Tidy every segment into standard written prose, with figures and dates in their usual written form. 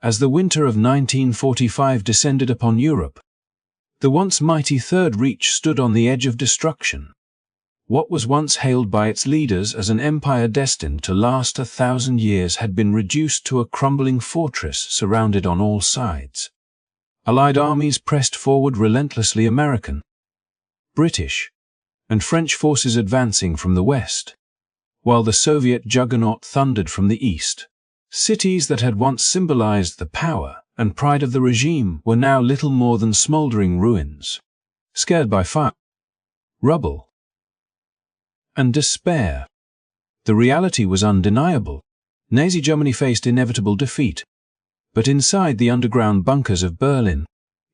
As the winter of 1945 descended upon Europe, the once mighty Third Reich stood on the edge of destruction. What was once hailed by its leaders as an empire destined to last 1,000 years had been reduced to a crumbling fortress surrounded on all sides. Allied armies pressed forward relentlessly, American, British, and French forces advancing from the west, while the Soviet juggernaut thundered from the east. Cities that had once symbolized the power and pride of the regime were now little more than smoldering ruins, scared by fire, rubble, and despair. The reality was undeniable. Nazi Germany faced inevitable defeat. But inside the underground bunkers of Berlin,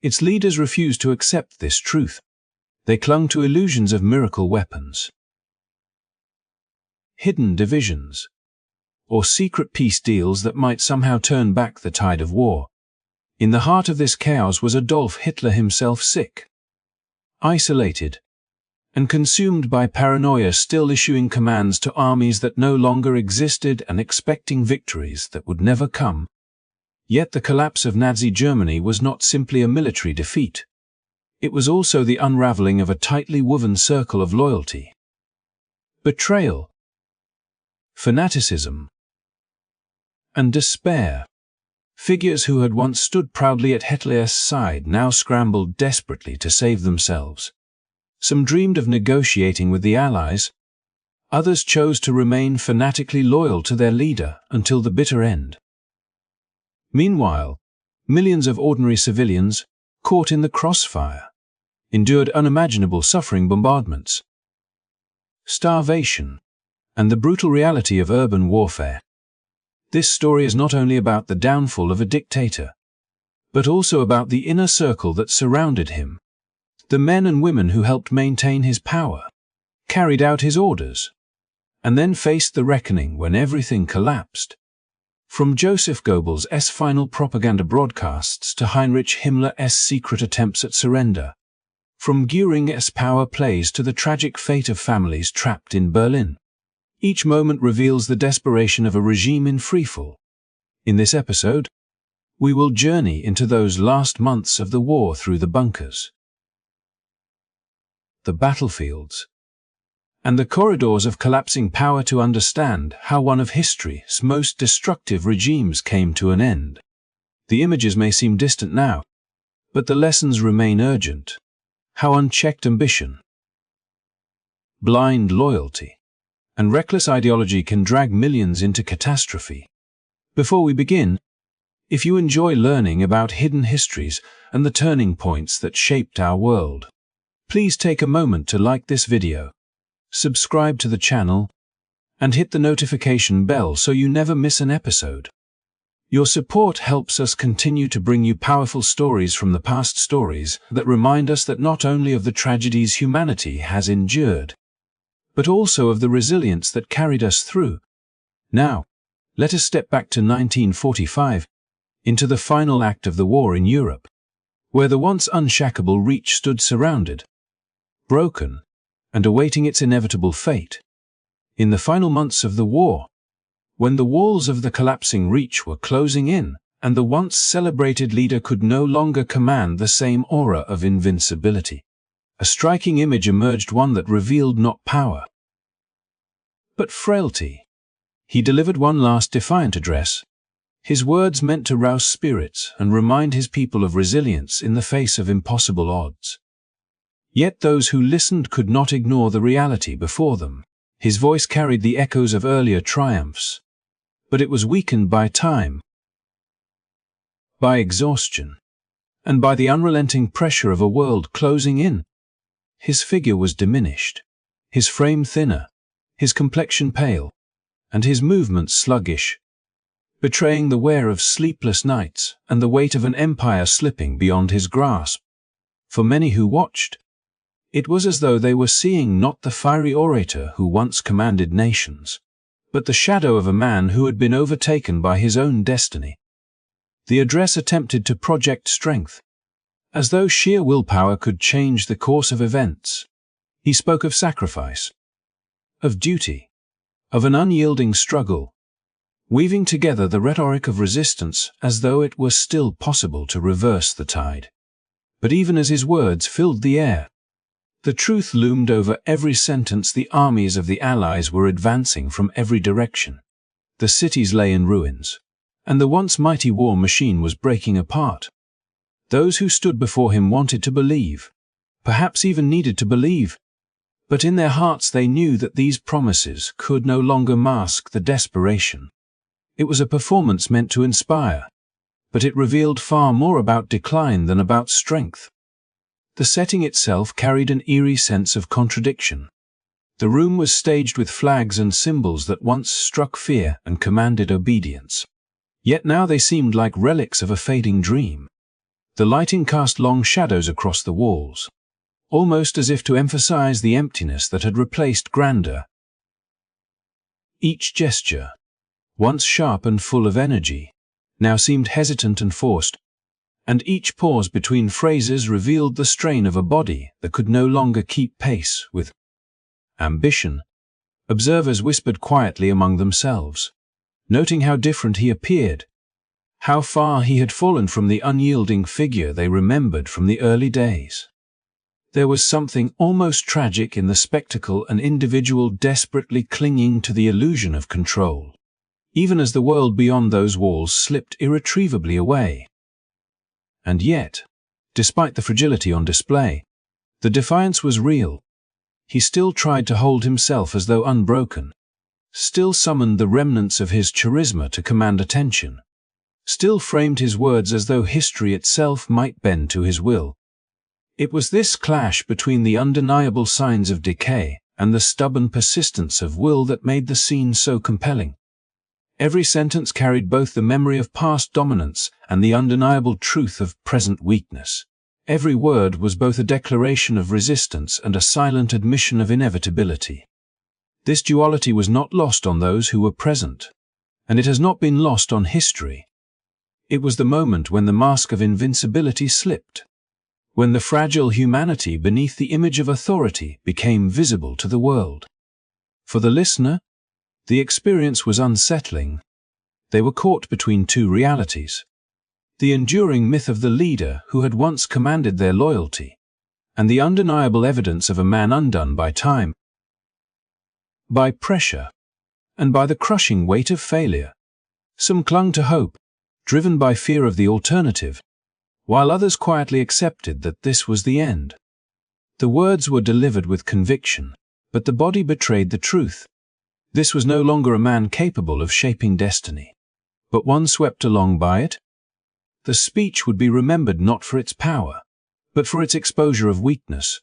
its leaders refused to accept this truth. They clung to illusions of miracle weapons, hidden divisions, or secret peace deals that might somehow turn back the tide of war. In the heart of this chaos was Adolf Hitler himself, sick, isolated, and consumed by paranoia, still issuing commands to armies that no longer existed and expecting victories that would never come. Yet the collapse of Nazi Germany was not simply a military defeat. It was also the unraveling of a tightly woven circle of loyalty, betrayal, fanaticism, and despair. Figures who had once stood proudly at Hitler's side now scrambled desperately to save themselves. Some dreamed of negotiating with the Allies. Others chose to remain fanatically loyal to their leader until the bitter end. Meanwhile, millions of ordinary civilians, caught in the crossfire, endured unimaginable suffering, bombardments, starvation, and the brutal reality of urban warfare. This story is not only about the downfall of a dictator, but also about the inner circle that surrounded him, the men and women who helped maintain his power, carried out his orders, and then faced the reckoning when everything collapsed. From Joseph Goebbels' final propaganda broadcasts to Heinrich Himmler's secret attempts at surrender, from Göring's power plays to the tragic fate of families trapped in Berlin, each moment reveals the desperation of a regime in freefall. In this episode, we will journey into those last months of the war through the bunkers, the battlefields, and the corridors of collapsing power to understand how one of history's most destructive regimes came to an end. The images may seem distant now, but the lessons remain urgent. How unchecked ambition, blind loyalty, and reckless ideology can drag millions into catastrophe. Before we begin, if you enjoy learning about hidden histories and the turning points that shaped our world, please take a moment to like this video, subscribe to the channel, and hit the notification bell so you never miss an episode. Your support helps us continue to bring you powerful stories from the past, stories that remind us that not only of the tragedies humanity has endured, but also of the resilience that carried us through. Now, let us step back to 1945, into the final act of the war in Europe, where the once unshakable Reich stood surrounded, broken, and awaiting its inevitable fate. In the final months of the war, when the walls of the collapsing Reich were closing in, and the once celebrated leader could no longer command the same aura of invincibility, a striking image emerged, one that revealed not power, but frailty. He delivered one last defiant address, his words meant to rouse spirits and remind his people of resilience in the face of impossible odds. Yet those who listened could not ignore the reality before them. His voice carried the echoes of earlier triumphs, but it was weakened by time, by exhaustion, and by the unrelenting pressure of a world closing in. His figure was diminished, his frame thinner, his complexion pale, and his movements sluggish, betraying the wear of sleepless nights and the weight of an empire slipping beyond his grasp. For many who watched, it was as though they were seeing not the fiery orator who once commanded nations, but the shadow of a man who had been overtaken by his own destiny. The address attempted to project strength, as though sheer willpower could change the course of events. He spoke of sacrifice, of duty, of an unyielding struggle, weaving together the rhetoric of resistance as though it were still possible to reverse the tide. But even as his words filled the air, the truth loomed over every sentence. The armies of the Allies were advancing from every direction. The cities lay in ruins, and the once mighty war machine was breaking apart. Those who stood before him wanted to believe, perhaps even needed to believe, but in their hearts they knew that these promises could no longer mask the desperation. It was a performance meant to inspire, but it revealed far more about decline than about strength. The setting itself carried an eerie sense of contradiction. The room was staged with flags and symbols that once struck fear and commanded obedience. Yet now they seemed like relics of a fading dream. The lighting cast long shadows across the walls, almost as if to emphasize the emptiness that had replaced grandeur. Each gesture, once sharp and full of energy, now seemed hesitant and forced, and each pause between phrases revealed the strain of a body that could no longer keep pace with ambition. Observers whispered quietly among themselves, noting how different he appeared, how far he had fallen from the unyielding figure they remembered from the early days. There was something almost tragic in the spectacle, an individual desperately clinging to the illusion of control, even as the world beyond those walls slipped irretrievably away. And yet, despite the fragility on display, the defiance was real. He still tried to hold himself as though unbroken, still summoned the remnants of his charisma to command attention, still framed his words as though history itself might bend to his will. It was this clash between the undeniable signs of decay and the stubborn persistence of will that made the scene so compelling. Every sentence carried both the memory of past dominance and the undeniable truth of present weakness. Every word was both a declaration of resistance and a silent admission of inevitability. This duality was not lost on those who were present, and it has not been lost on history. It was the moment when the mask of invincibility slipped, when the fragile humanity beneath the image of authority became visible to the world. For the listener, the experience was unsettling. They were caught between two realities: the enduring myth of the leader who had once commanded their loyalty, and the undeniable evidence of a man undone by time, by pressure, and by the crushing weight of failure. Some clung to hope, driven by fear of the alternative, while others quietly accepted that this was the end. The words were delivered with conviction, but the body betrayed the truth. This was no longer a man capable of shaping destiny, but one swept along by it. The speech would be remembered not for its power, but for its exposure of weakness.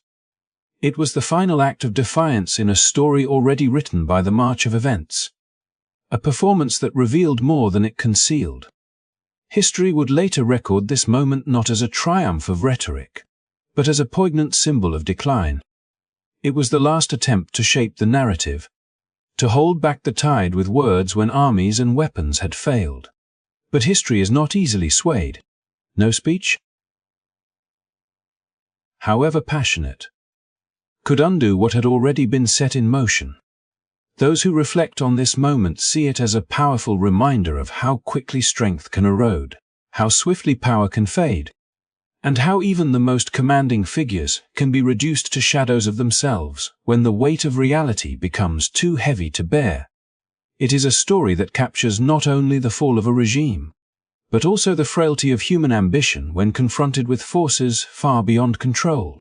It was the final act of defiance in a story already written by the march of events, a performance that revealed more than it concealed. History would later record this moment not as a triumph of rhetoric, but as a poignant symbol of decline. It was the last attempt to shape the narrative, to hold back the tide with words when armies and weapons had failed. But history is not easily swayed. No speech, however passionate, could undo what had already been set in motion. Those who reflect on this moment see it as a powerful reminder of how quickly strength can erode, how swiftly power can fade, and how even the most commanding figures can be reduced to shadows of themselves when the weight of reality becomes too heavy to bear. It is a story that captures not only the fall of a regime, but also the frailty of human ambition when confronted with forces far beyond control.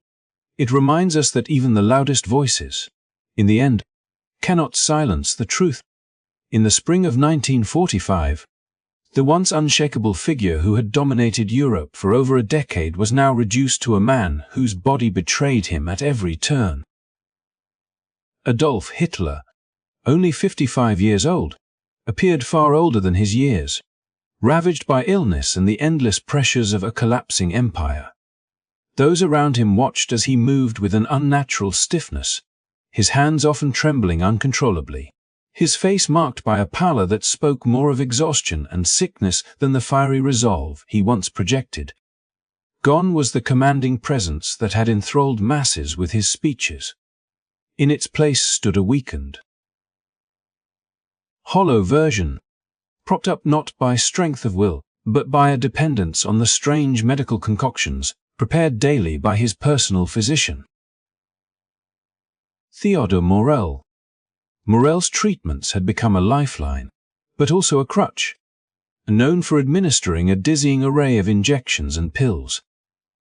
It reminds us that even the loudest voices, in the end, cannot silence the truth. In the spring of 1945, the once unshakable figure who had dominated Europe for over a decade was now reduced to a man whose body betrayed him at every turn. Adolf Hitler, only 55 years old, appeared far older than his years, ravaged by illness and the endless pressures of a collapsing empire. Those around him watched as he moved with an unnatural stiffness, his hands often trembling uncontrollably, his face marked by a pallor that spoke more of exhaustion and sickness than the fiery resolve he once projected. Gone was the commanding presence that had enthralled masses with his speeches. In its place stood a weakened, hollow version, propped up not by strength of will, but by a dependence on the strange medical concoctions prepared daily by his personal physician. Theodor Morel. Morel's treatments had become a lifeline, but also a crutch. Known for administering a dizzying array of injections and pills,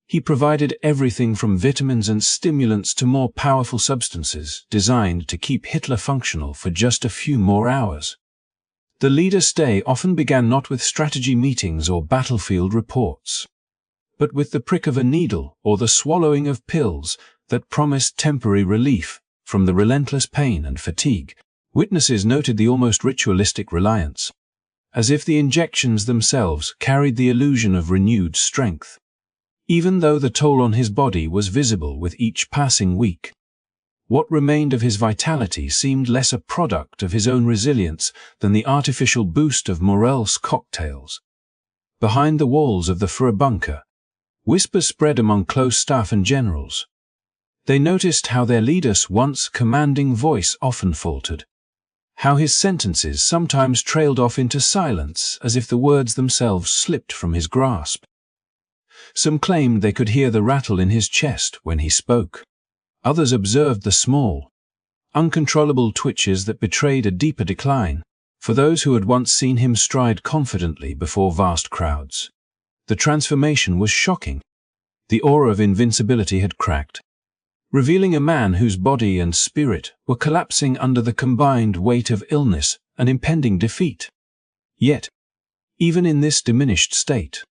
he provided everything from vitamins and stimulants to more powerful substances designed to keep Hitler functional for just a few more hours. The leader's day often began not with strategy meetings or battlefield reports, but with the prick of a needle or the swallowing of pills that promised temporary relief from the relentless pain and fatigue. Witnesses noted the almost ritualistic reliance, as if the injections themselves carried the illusion of renewed strength, even though the toll on his body was visible with each passing week. What remained of his vitality seemed less a product of his own resilience than the artificial boost of Morel's cocktails. Behind the walls of the Führer bunker, whispers spread among close staff and generals. They noticed how their leader's once commanding voice often faltered, how his sentences sometimes trailed off into silence as if the words themselves slipped from his grasp. Some claimed they could hear the rattle in his chest when he spoke. Others observed the small, uncontrollable twitches that betrayed a deeper decline for those who had once seen him stride confidently before vast crowds. The transformation was shocking. The aura of invincibility had cracked, revealing a man whose body and spirit were collapsing under the combined weight of illness and impending defeat. Yet, even in this diminished state,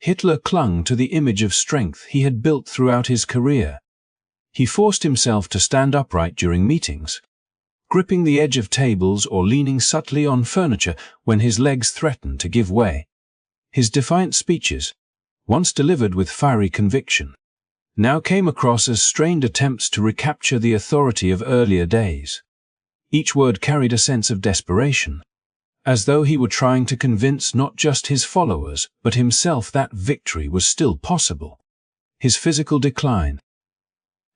Hitler clung to the image of strength he had built throughout his career. He forced himself to stand upright during meetings, gripping the edge of tables or leaning subtly on furniture when his legs threatened to give way. His defiant speeches, once delivered with fiery conviction, now came across as strained attempts to recapture the authority of earlier days. Each word carried a sense of desperation, as though he were trying to convince not just his followers but himself that victory was still possible. His physical decline,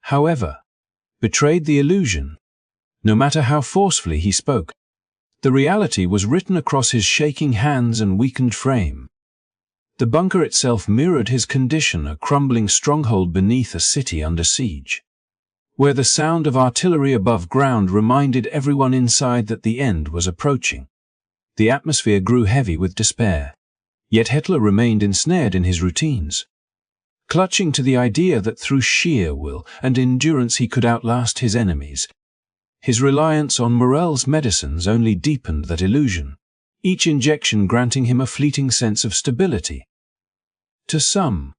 however, betrayed the illusion. No matter how forcefully he spoke, the reality was written across his shaking hands and weakened frame. The bunker itself mirrored his condition, a crumbling stronghold beneath a city under siege, where the sound of artillery above ground reminded everyone inside that the end was approaching. The atmosphere grew heavy with despair, yet Hitler remained ensnared in his routines, clutching to the idea that through sheer will and endurance he could outlast his enemies. His reliance on Morel's medicines only deepened that illusion, each injection granting him a fleeting sense of stability. To some,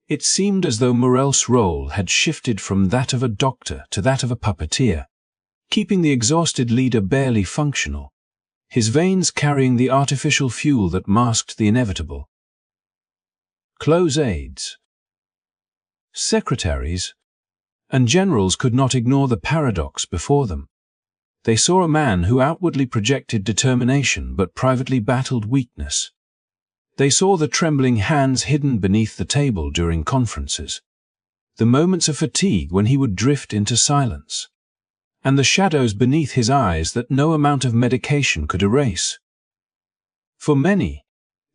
it seemed as though Morel's role had shifted from that of a doctor to that of a puppeteer, keeping the exhausted leader barely functional, his veins carrying the artificial fuel that masked the inevitable. Close aides, secretaries, and generals could not ignore the paradox before them. They saw a man who outwardly projected determination but privately battled weakness. They saw the trembling hands hidden beneath the table during conferences, the moments of fatigue when he would drift into silence, and the shadows beneath his eyes that no amount of medication could erase. For many,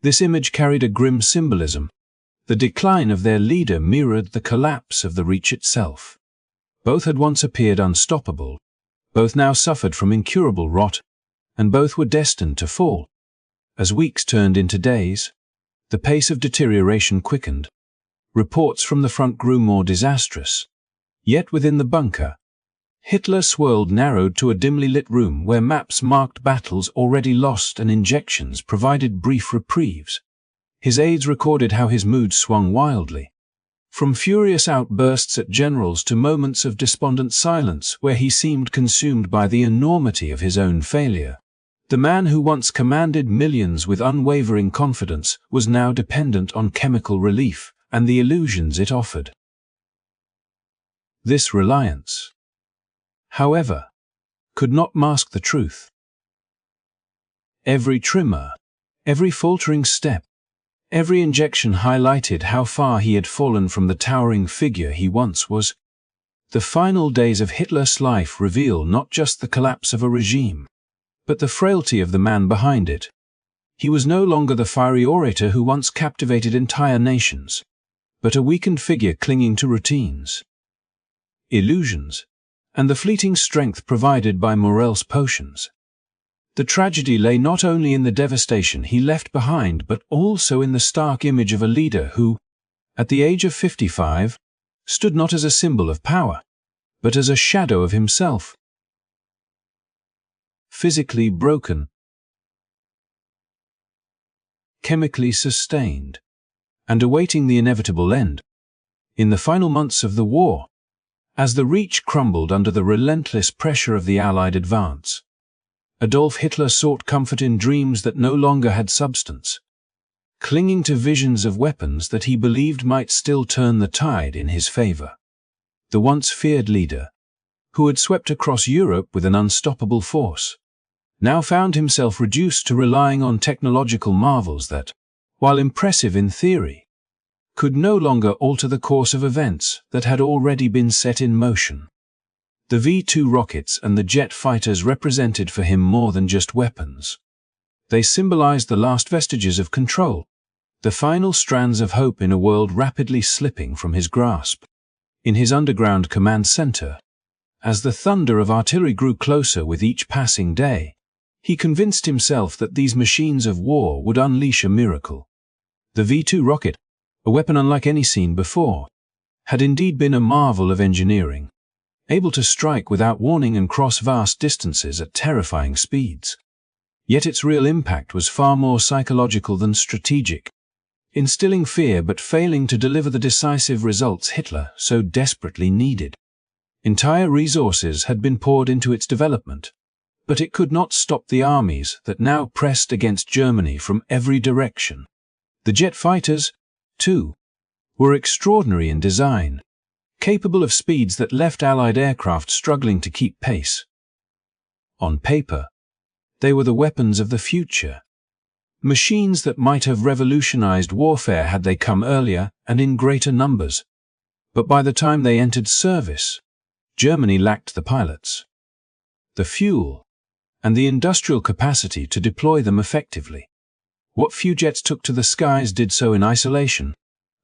this image carried a grim symbolism. The decline of their leader mirrored the collapse of the Reich itself. Both had once appeared unstoppable, both now suffered from incurable rot, and both were destined to fall. As weeks turned into days, the pace of deterioration quickened. Reports from the front grew more disastrous. Yet within the bunker, Hitler swirled narrowed to a dimly lit room where maps marked battles already lost and injections provided brief reprieves. His aides recorded how his mood swung wildly, from furious outbursts at generals to moments of despondent silence where he seemed consumed by the enormity of his own failure. The man who once commanded millions with unwavering confidence was now dependent on chemical relief and the illusions it offered. This reliance, however, could not mask the truth. Every tremor, every faltering step, every injection highlighted how far he had fallen from the towering figure he once was. The final days of Hitler's life reveal not just the collapse of a regime, but the frailty of the man behind it. He was no longer the fiery orator who once captivated entire nations, but a weakened figure clinging to routines, illusions, and the fleeting strength provided by Morel's potions. The tragedy lay not only in the devastation he left behind, but also in the stark image of a leader who, at the age of 55, stood not as a symbol of power, but as a shadow of himself. Physically broken, chemically sustained, and awaiting the inevitable end. In the final months of the war, as the Reich crumbled under the relentless pressure of the Allied advance, Adolf Hitler sought comfort in dreams that no longer had substance, clinging to visions of weapons that he believed might still turn the tide in his favor. The once feared leader, who had swept across Europe with an unstoppable force, now found himself reduced to relying on technological marvels that, while impressive in theory, could no longer alter the course of events that had already been set in motion. The V-2 rockets and the jet fighters represented for him more than just weapons. They symbolized the last vestiges of control, the final strands of hope in a world rapidly slipping from his grasp. In his underground command center, as the thunder of artillery grew closer with each passing day, he convinced himself that these machines of war would unleash a miracle. The V-2 rocket, a weapon unlike any seen before, had indeed been a marvel of engineering, able to strike without warning and cross vast distances at terrifying speeds. Yet its real impact was far more psychological than strategic, instilling fear but failing to deliver the decisive results Hitler so desperately needed. Entire resources had been poured into its development, but it could not stop the armies that now pressed against Germany from every direction. The jet fighters, too, were extraordinary in design, capable of speeds that left Allied aircraft struggling to keep pace. On paper, they were the weapons of the future, machines that might have revolutionized warfare had they come earlier and in greater numbers. But by the time they entered service, Germany lacked the pilots, the fuel, and the industrial capacity to deploy them effectively. What few jets took to the skies did so in isolation,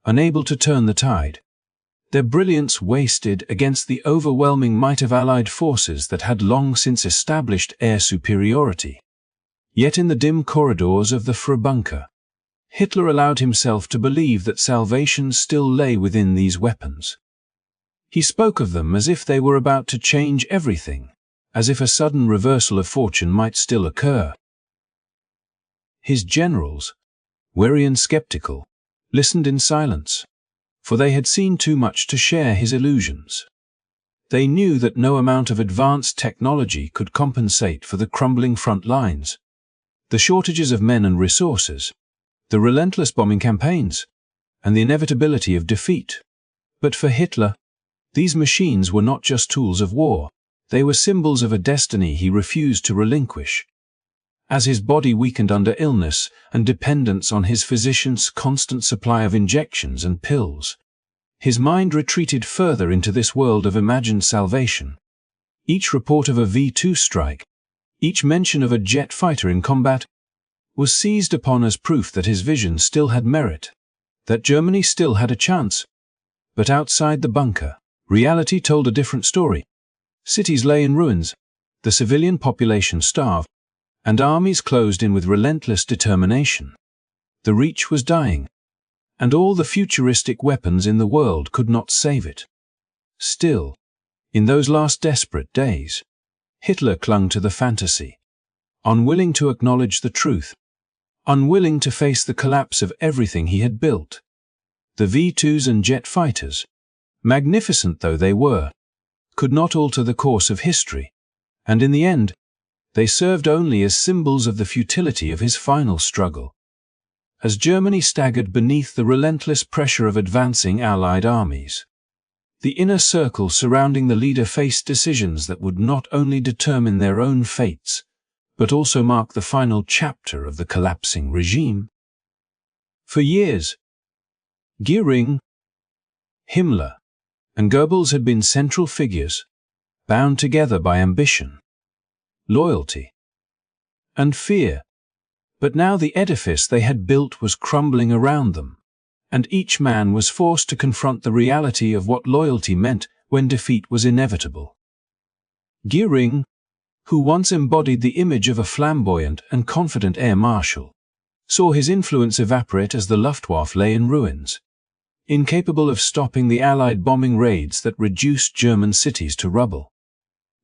unable to turn the tide, their brilliance wasted against the overwhelming might of Allied forces that had long since established air superiority. Yet in the dim corridors of the Führerbunker, Hitler allowed himself to believe that salvation still lay within these weapons. He spoke of them as if they were about to change everything, as if a sudden reversal of fortune might still occur. His generals, wary and skeptical, listened in silence, for they had seen too much to share his illusions. They knew that no amount of advanced technology could compensate for the crumbling front lines, the shortages of men and resources, the relentless bombing campaigns, and the inevitability of defeat. But for Hitler, these machines were not just tools of war, they were symbols of a destiny he refused to relinquish. As his body weakened under illness and dependence on his physician's constant supply of injections and pills, his mind retreated further into this world of imagined salvation. Each report of a V-2 strike, each mention of a jet fighter in combat, was seized upon as proof that his vision still had merit, that Germany still had a chance. But outside the bunker, reality told a different story. Cities lay in ruins, the civilian population starved, and armies closed in with relentless determination. The Reich was dying, and all the futuristic weapons in the world could not save it. Still, in those last desperate days, Hitler clung to the fantasy, unwilling to acknowledge the truth, unwilling to face the collapse of everything he had built. The V-2s and jet fighters, magnificent though they were, could not alter the course of history, and in the end, they served only as symbols of the futility of his final struggle. As Germany staggered beneath the relentless pressure of advancing Allied armies, the inner circle surrounding the leader faced decisions that would not only determine their own fates, but also mark the final chapter of the collapsing regime. For years, Göring, Himmler, and Goebbels had been central figures, bound together by ambition, loyalty, and fear. But now the edifice they had built was crumbling around them, and each man was forced to confront the reality of what loyalty meant when defeat was inevitable. Göring, who once embodied the image of a flamboyant and confident air marshal, saw his influence evaporate as the Luftwaffe lay in ruins, incapable of stopping the Allied bombing raids that reduced German cities to rubble.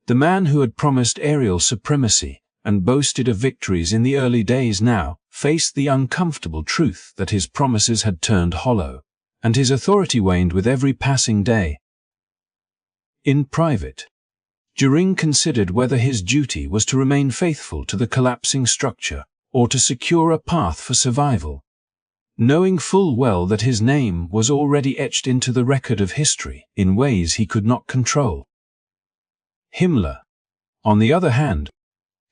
The man who had promised aerial supremacy and boasted of victories in the early days now faced the uncomfortable truth that his promises had turned hollow, and his authority waned with every passing day. In private, Göring considered whether his duty was to remain faithful to the collapsing structure or to secure a path for survival, knowing full well that his name was already etched into the record of history in ways he could not control. Himmler, on the other hand,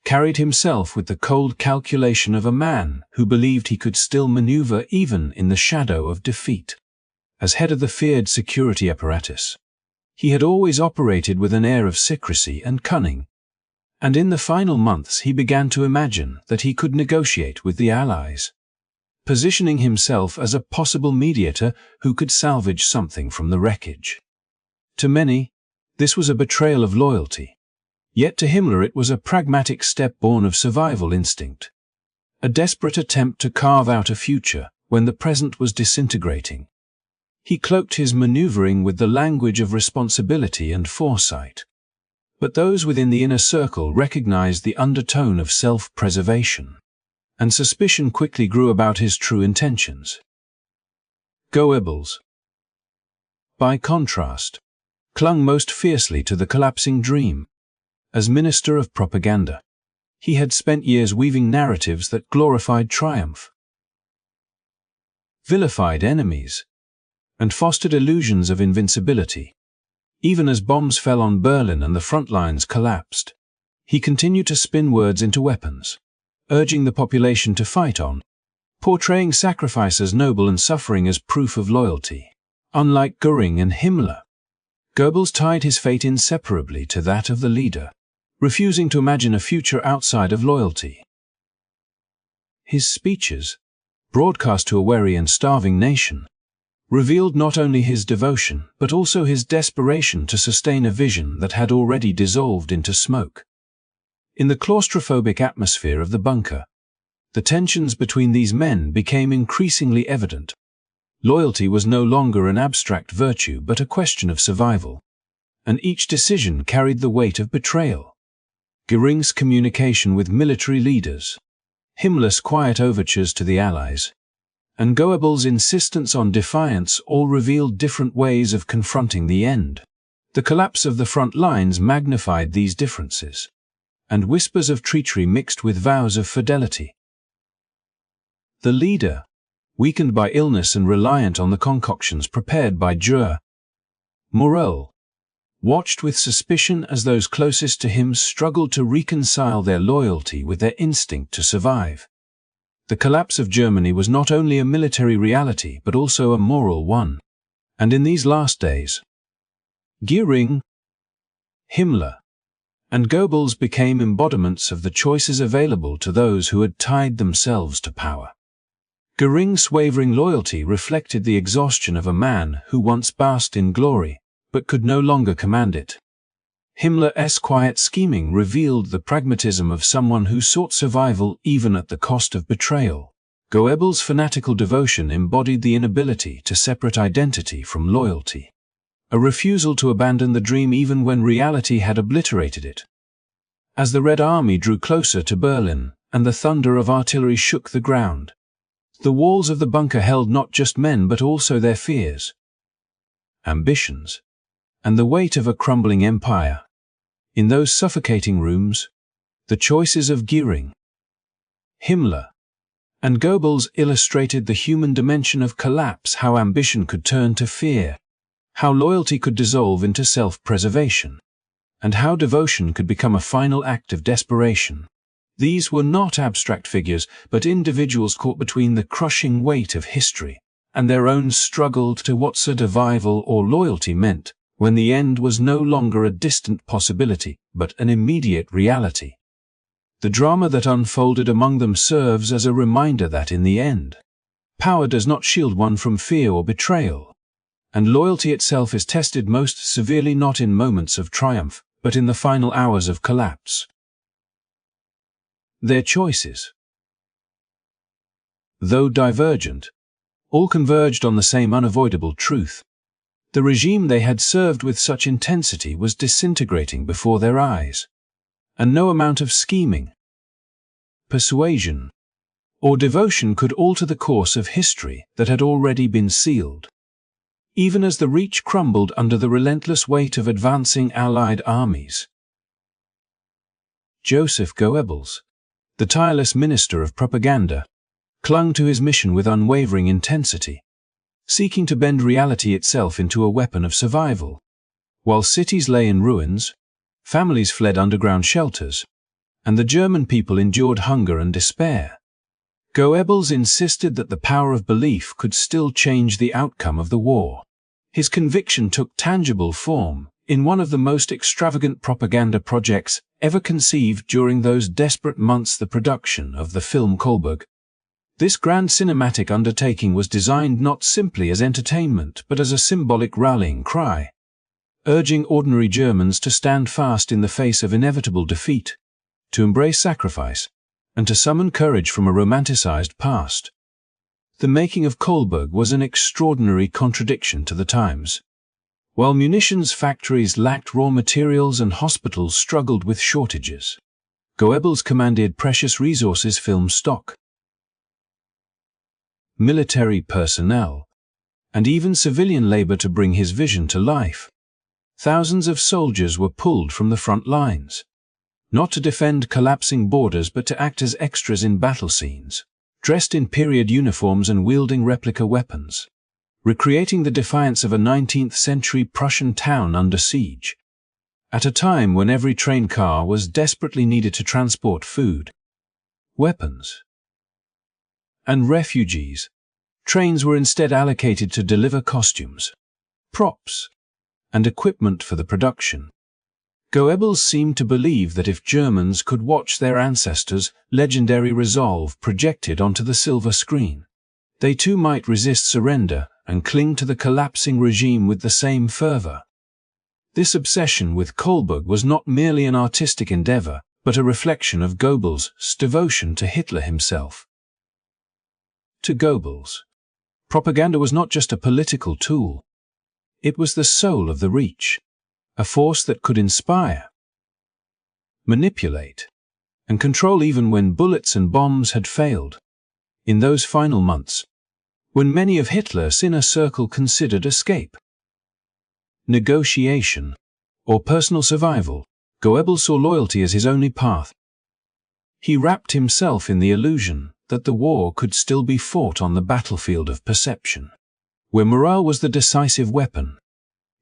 carried himself with the cold calculation of a man who believed he could still maneuver even in the shadow of defeat. As head of the feared security apparatus, he had always operated with an air of secrecy and cunning, and in the final months he began to imagine that he could negotiate with the Allies, positioning himself as a possible mediator who could salvage something from the wreckage. To many, this was a betrayal of loyalty. Yet to Himmler it was a pragmatic step born of survival instinct, a desperate attempt to carve out a future when the present was disintegrating. He cloaked his maneuvering with the language of responsibility and foresight. But those within the inner circle recognized the undertone of self-preservation, and suspicion quickly grew about his true intentions. Goebbels, by contrast, clung most fiercely to the collapsing dream. As Minister of Propaganda, he had spent years weaving narratives that glorified triumph, vilified enemies, and fostered illusions of invincibility. Even as bombs fell on Berlin and the front lines collapsed, he continued to spin words into weapons, urging the population to fight on, portraying sacrifice as noble and suffering as proof of loyalty. Unlike Göring and Himmler, Goebbels tied his fate inseparably to that of the leader, refusing to imagine a future outside of loyalty. His speeches, broadcast to a weary and starving nation, revealed not only his devotion but also his desperation to sustain a vision that had already dissolved into smoke. In the claustrophobic atmosphere of the bunker, the tensions between these men became increasingly evident. Loyalty was no longer an abstract virtue but a question of survival, and each decision carried the weight of betrayal. Göring's communication with military leaders, Himmler's quiet overtures to the Allies, and Goebbels' insistence on defiance all revealed different ways of confronting the end. The collapse of the front lines magnified these differences, and whispers of treachery mixed with vows of fidelity. The leader, weakened by illness and reliant on the concoctions prepared by Morel, watched with suspicion as those closest to him struggled to reconcile their loyalty with their instinct to survive. The collapse of Germany was not only a military reality but also a moral one, and in these last days, Göring, Himmler, and Goebbels became embodiments of the choices available to those who had tied themselves to power. Göring's wavering loyalty reflected the exhaustion of a man who once basked in glory, but could no longer command it. Himmler's quiet scheming revealed the pragmatism of someone who sought survival even at the cost of betrayal. Goebbels' fanatical devotion embodied the inability to separate identity from loyalty, a refusal to abandon the dream even when reality had obliterated it. As the Red Army drew closer to Berlin and the thunder of artillery shook the ground, the walls of the bunker held not just men but also their fears, ambitions, and the weight of a crumbling empire. In those suffocating rooms, the choices of Göring, Himmler, and Goebbels illustrated the human dimension of collapse, how ambition could turn to fear, how loyalty could dissolve into self-preservation, and how devotion could become a final act of desperation. These were not abstract figures, but individuals caught between the crushing weight of history and their own struggle to what survival or loyalty meant when the end was no longer a distant possibility, but an immediate reality. The drama that unfolded among them serves as a reminder that in the end, power does not shield one from fear or betrayal, and loyalty itself is tested most severely not in moments of triumph, but in the final hours of collapse. Their choices, though divergent, all converged on the same unavoidable truth. The regime they had served with such intensity was disintegrating before their eyes, and no amount of scheming, persuasion, or devotion could alter the course of history that had already been sealed. Even as the Reich crumbled under the relentless weight of advancing Allied armies, Joseph Goebbels, the tireless minister of propaganda, clung to his mission with unwavering intensity, seeking to bend reality itself into a weapon of survival. While cities lay in ruins, families fled underground shelters, and the German people endured hunger and despair, Goebbels insisted that the power of belief could still change the outcome of the war. His conviction took tangible form in one of the most extravagant propaganda projects ever conceived during those desperate months: the production of the film Kohlberg. This grand cinematic undertaking was designed not simply as entertainment but as a symbolic rallying cry, urging ordinary Germans to stand fast in the face of inevitable defeat, to embrace sacrifice, and to summon courage from a romanticized past. The making of Kohlberg was an extraordinary contradiction to the times. While munitions factories lacked raw materials and hospitals struggled with shortages, Goebbels commanded precious resources: film stock, military personnel, and even civilian labor to bring his vision to life. Thousands of soldiers were pulled from the front lines, not to defend collapsing borders but to act as extras in battle scenes, dressed in period uniforms and wielding replica weapons, recreating the defiance of a 19th-century Prussian town under siege. At a time when every train car was desperately needed to transport food, weapons, and refugees, trains were instead allocated to deliver costumes, props, and equipment for the production. Goebbels seemed to believe that if Germans could watch their ancestors' legendary resolve projected onto the silver screen, they too might resist surrender and cling to the collapsing regime with the same fervor. This obsession with Kohlberg was not merely an artistic endeavor, but a reflection of Goebbels' devotion to Hitler himself. To Goebbels, propaganda was not just a political tool. It was the soul of the Reich, a force that could inspire, manipulate, and control even when bullets and bombs had failed. In those final months, when many of Hitler's inner circle considered escape, negotiation, or personal survival, Goebbels saw loyalty as his only path. He wrapped himself in the illusion that the war could still be fought on the battlefield of perception, where morale was the decisive weapon.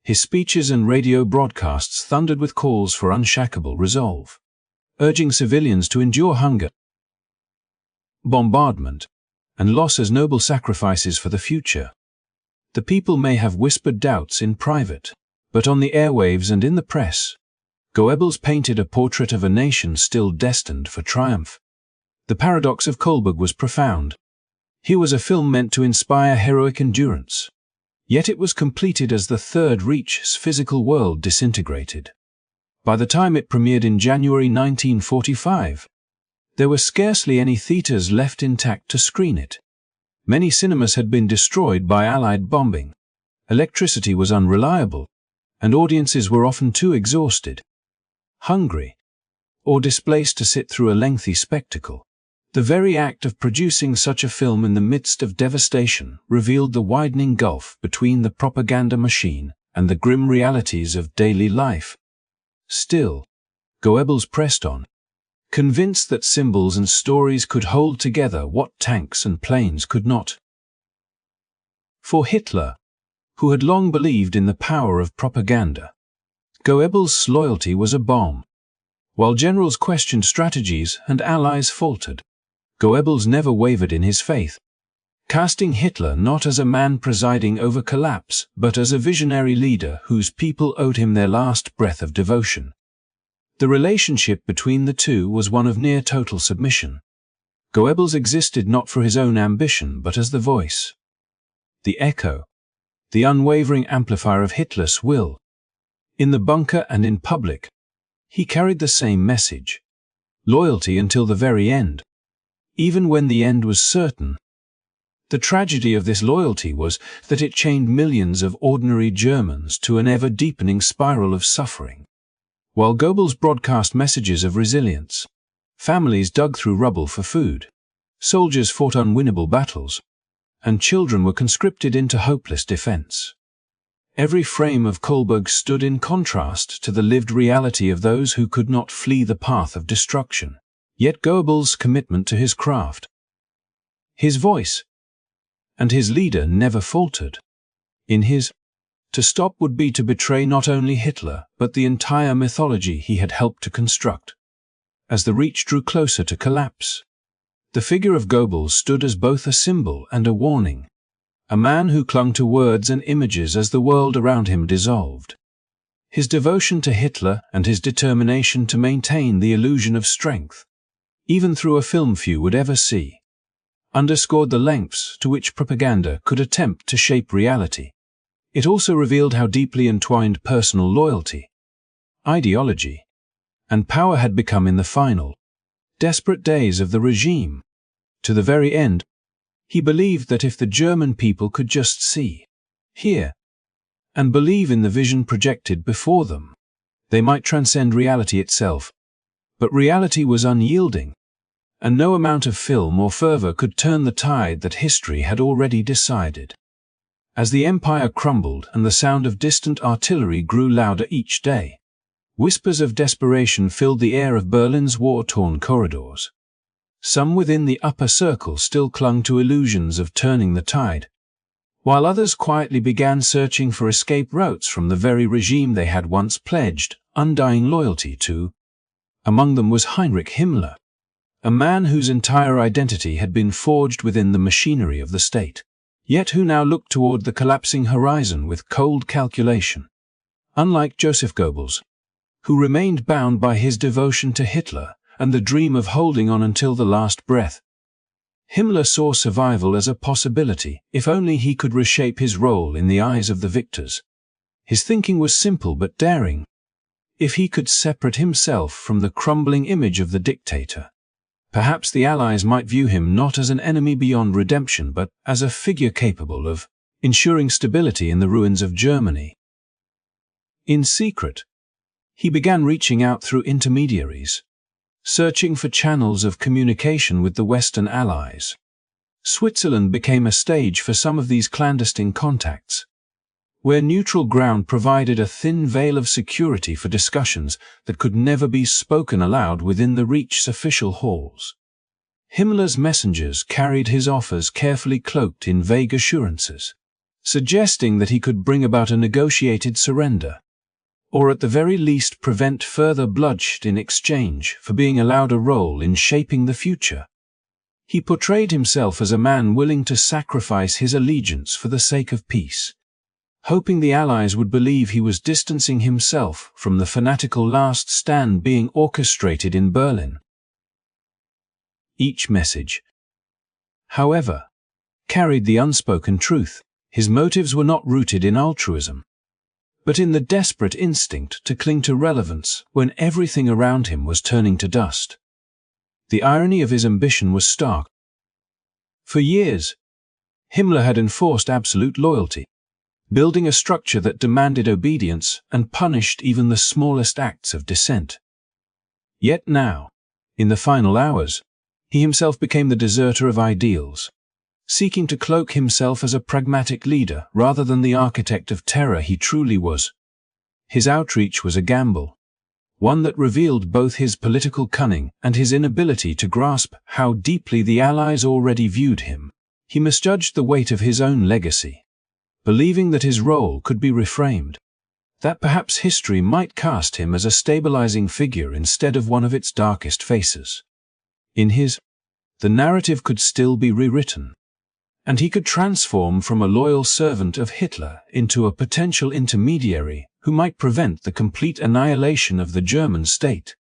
His speeches and radio broadcasts thundered with calls for unshakable resolve, urging civilians to endure hunger, bombardment, and loss as noble sacrifices for the future. The people may have whispered doubts in private, but on the airwaves and in the press, Goebbels painted a portrait of a nation still destined for triumph. The paradox of Kohlberg was profound. Here was a film meant to inspire heroic endurance, yet it was completed as the Third Reich's physical world disintegrated. By the time it premiered in January 1945, there were scarcely any theaters left intact to screen it. Many cinemas had been destroyed by Allied bombing. Electricity was unreliable, and audiences were often too exhausted, hungry, or displaced to sit through a lengthy spectacle. The very act of producing such a film in the midst of devastation revealed the widening gulf between the propaganda machine and the grim realities of daily life. Still, Goebbels pressed on, convinced that symbols and stories could hold together what tanks and planes could not. For Hitler, who had long believed in the power of propaganda, Goebbels' loyalty was a bomb. While generals questioned strategies and allies faltered, Goebbels never wavered in his faith, casting Hitler not as a man presiding over collapse, but as a visionary leader whose people owed him their last breath of devotion. The relationship between the two was one of near total submission. Goebbels existed not for his own ambition but as the voice, the echo, the unwavering amplifier of Hitler's will. In the bunker and in public, he carried the same message: loyalty until the very end, even when the end was certain. The tragedy of this loyalty was that it chained millions of ordinary Germans to an ever-deepening spiral of suffering. While Goebbels broadcast messages of resilience, families dug through rubble for food, soldiers fought unwinnable battles, and children were conscripted into hopeless defense. Every frame of Kohlberg stood in contrast to the lived reality of those who could not flee the path of destruction. Yet Goebbels' commitment to his craft, his voice, and his leader never faltered. In his to stop would be to betray not only Hitler, but the entire mythology he had helped to construct. As the Reich drew closer to collapse, the figure of Goebbels stood as both a symbol and a warning, a man who clung to words and images as the world around him dissolved. His devotion to Hitler and his determination to maintain the illusion of strength, even through a film few would ever see, underscored the lengths to which propaganda could attempt to shape reality. It also revealed how deeply entwined personal loyalty, ideology, and power had become in the final, desperate days of the regime. To the very end, he believed that if the German people could just see, hear, and believe in the vision projected before them, they might transcend reality itself. But reality was unyielding, and no amount of film or fervor could turn the tide that history had already decided. As the empire crumbled and the sound of distant artillery grew louder each day, whispers of desperation filled the air of Berlin's war-torn corridors. Some within the upper circle still clung to illusions of turning the tide, while others quietly began searching for escape routes from the very regime they had once pledged undying loyalty to. Among them was Heinrich Himmler, a man whose entire identity had been forged within the machinery of the state, yet who now looked toward the collapsing horizon with cold calculation. Unlike Joseph Goebbels, who remained bound by his devotion to Hitler and the dream of holding on until the last breath, Himmler saw survival as a possibility if only he could reshape his role in the eyes of the victors. His thinking was simple but daring. If he could separate himself from the crumbling image of the dictator, perhaps the Allies might view him not as an enemy beyond redemption but as a figure capable of ensuring stability in the ruins of Germany. In secret, he began reaching out through intermediaries, searching for channels of communication with the Western Allies. Switzerland became a stage for some of these clandestine contacts, where neutral ground provided a thin veil of security for discussions that could never be spoken aloud within the Reich's official halls. Himmler's messengers carried his offers carefully cloaked in vague assurances, suggesting that he could bring about a negotiated surrender, or at the very least prevent further bloodshed in exchange for being allowed a role in shaping the future. He portrayed himself as a man willing to sacrifice his allegiance for the sake of peace, hoping the Allies would believe he was distancing himself from the fanatical last stand being orchestrated in Berlin. Each message, however, carried the unspoken truth. His motives were not rooted in altruism, but in the desperate instinct to cling to relevance when everything around him was turning to dust. The irony of his ambition was stark. For years, Himmler had enforced absolute loyalty, building a structure that demanded obedience and punished even the smallest acts of dissent. Yet now, in the final hours, he himself became the deserter of ideals, seeking to cloak himself as a pragmatic leader rather than the architect of terror he truly was. His outreach was a gamble, one that revealed both his political cunning and his inability to grasp how deeply the Allies already viewed him. He misjudged the weight of his own legacy, believing that his role could be reframed, that perhaps history might cast him as a stabilizing figure instead of one of its darkest faces. In his, the narrative could still be rewritten, and he could transform from a loyal servant of Hitler into a potential intermediary who might prevent the complete annihilation of the German state.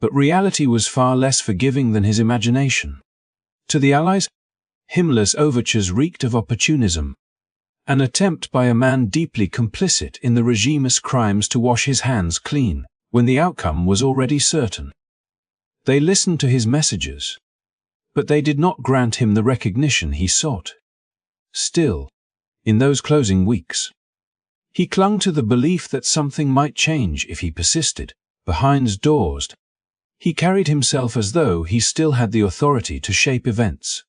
But reality was far less forgiving than his imagination. To the Allies, Himmler's overtures reeked of opportunism, an attempt by a man deeply complicit in the regime's crimes to wash his hands clean, when the outcome was already certain. They listened to his messages, but they did not grant him the recognition he sought. Still, in those closing weeks, he clung to the belief that something might change if he persisted. Behind doors, he carried himself as though he still had the authority to shape events,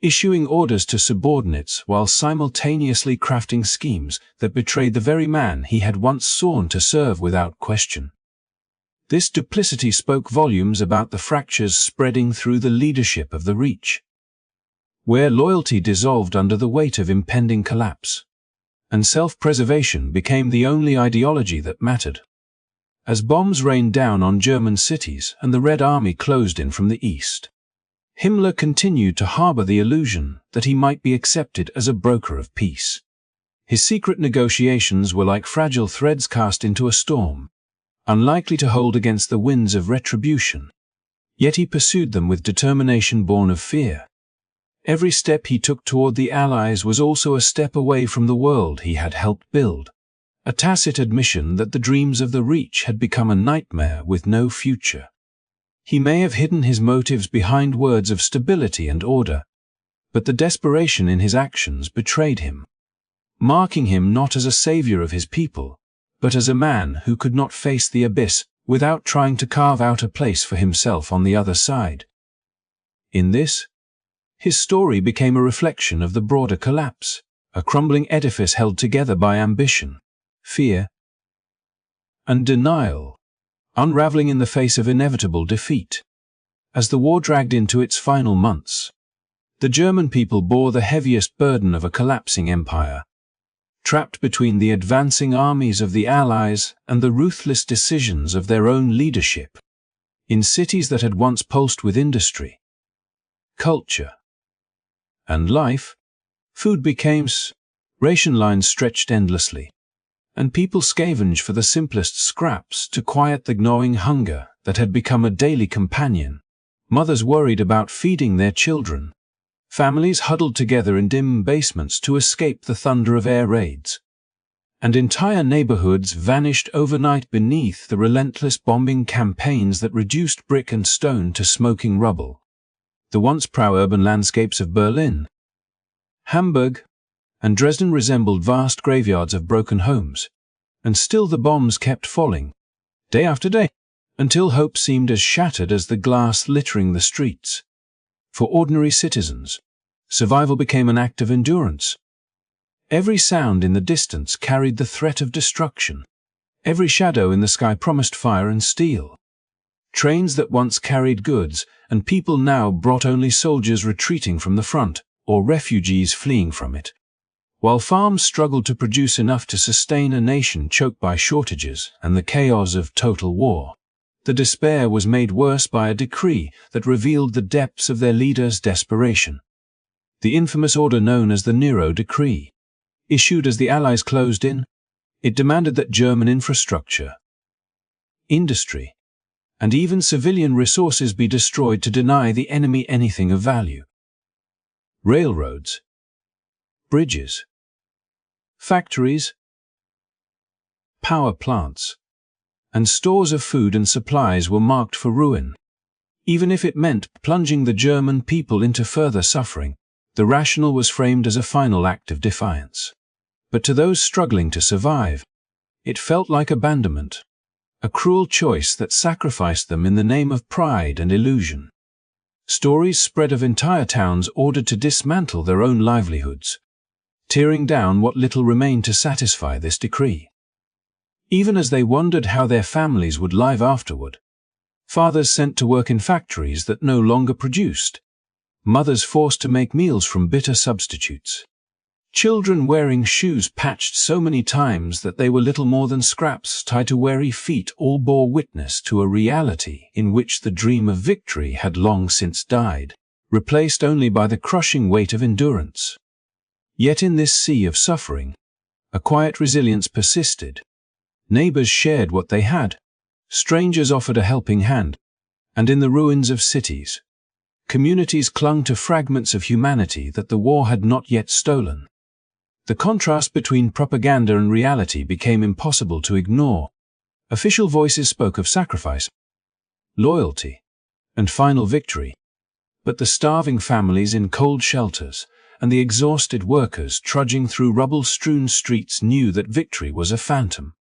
issuing orders to subordinates while simultaneously crafting schemes that betrayed the very man he had once sworn to serve without question. This duplicity spoke volumes about the fractures spreading through the leadership of the Reich, where loyalty dissolved under the weight of impending collapse, and self-preservation became the only ideology that mattered. As bombs rained down on German cities and the Red Army closed in from the east, Himmler continued to harbor the illusion that he might be accepted as a broker of peace. His secret negotiations were like fragile threads cast into a storm, unlikely to hold against the winds of retribution. Yet he pursued them with determination born of fear. Every step he took toward the Allies was also a step away from the world he had helped build, a tacit admission that the dreams of the Reich had become a nightmare with no future. He may have hidden his motives behind words of stability and order, but the desperation in his actions betrayed him, marking him not as a savior of his people, but as a man who could not face the abyss without trying to carve out a place for himself on the other side. In this, his story became a reflection of the broader collapse, a crumbling edifice held together by ambition, fear, and denial, unraveling in the face of inevitable defeat. As the war dragged into its final months, the German people bore the heaviest burden of a collapsing empire, trapped between the advancing armies of the Allies and the ruthless decisions of their own leadership. In cities that had once pulsed with industry, culture, and life, food became ration lines stretched endlessly, and people scavenged for the simplest scraps to quiet the gnawing hunger that had become a daily companion. Mothers worried about feeding their children. Families huddled together in dim basements to escape the thunder of air raids. And entire neighborhoods vanished overnight beneath the relentless bombing campaigns that reduced brick and stone to smoking rubble. The once pro-urban landscapes of Berlin, Hamburg, and Dresden resembled vast graveyards of broken homes, and still the bombs kept falling, day after day, until hope seemed as shattered as the glass littering the streets. For ordinary citizens, survival became an act of endurance. Every sound in the distance carried the threat of destruction. Every shadow in the sky promised fire and steel. Trains that once carried goods and people now brought only soldiers retreating from the front, or refugees fleeing from it. While farms struggled to produce enough to sustain a nation choked by shortages and the chaos of total war, the despair was made worse by a decree that revealed the depths of their leaders' desperation. The infamous order known as the Nero Decree, issued as the Allies closed in, it demanded that German infrastructure, industry, and even civilian resources be destroyed to deny the enemy anything of value. Railroads, bridges, factories, power plants, and stores of food and supplies were marked for ruin. Even if it meant plunging the German people into further suffering, the rationale was framed as a final act of defiance. But to those struggling to survive, it felt like abandonment, a cruel choice that sacrificed them in the name of pride and illusion. Stories spread of entire towns ordered to dismantle their own livelihoods, tearing down what little remained to satisfy this decree. Even as they wondered how their families would live afterward, fathers sent to work in factories that no longer produced, mothers forced to make meals from bitter substitutes, children wearing shoes patched so many times that they were little more than scraps tied to weary feet, all bore witness to a reality in which the dream of victory had long since died, replaced only by the crushing weight of endurance. Yet in this sea of suffering, a quiet resilience persisted. Neighbors shared what they had. Strangers offered a helping hand. And in the ruins of cities, communities clung to fragments of humanity that the war had not yet stolen. The contrast between propaganda and reality became impossible to ignore. Official voices spoke of sacrifice, loyalty, and final victory. But the starving families in cold shelters and the exhausted workers trudging through rubble-strewn streets knew that victory was a phantom.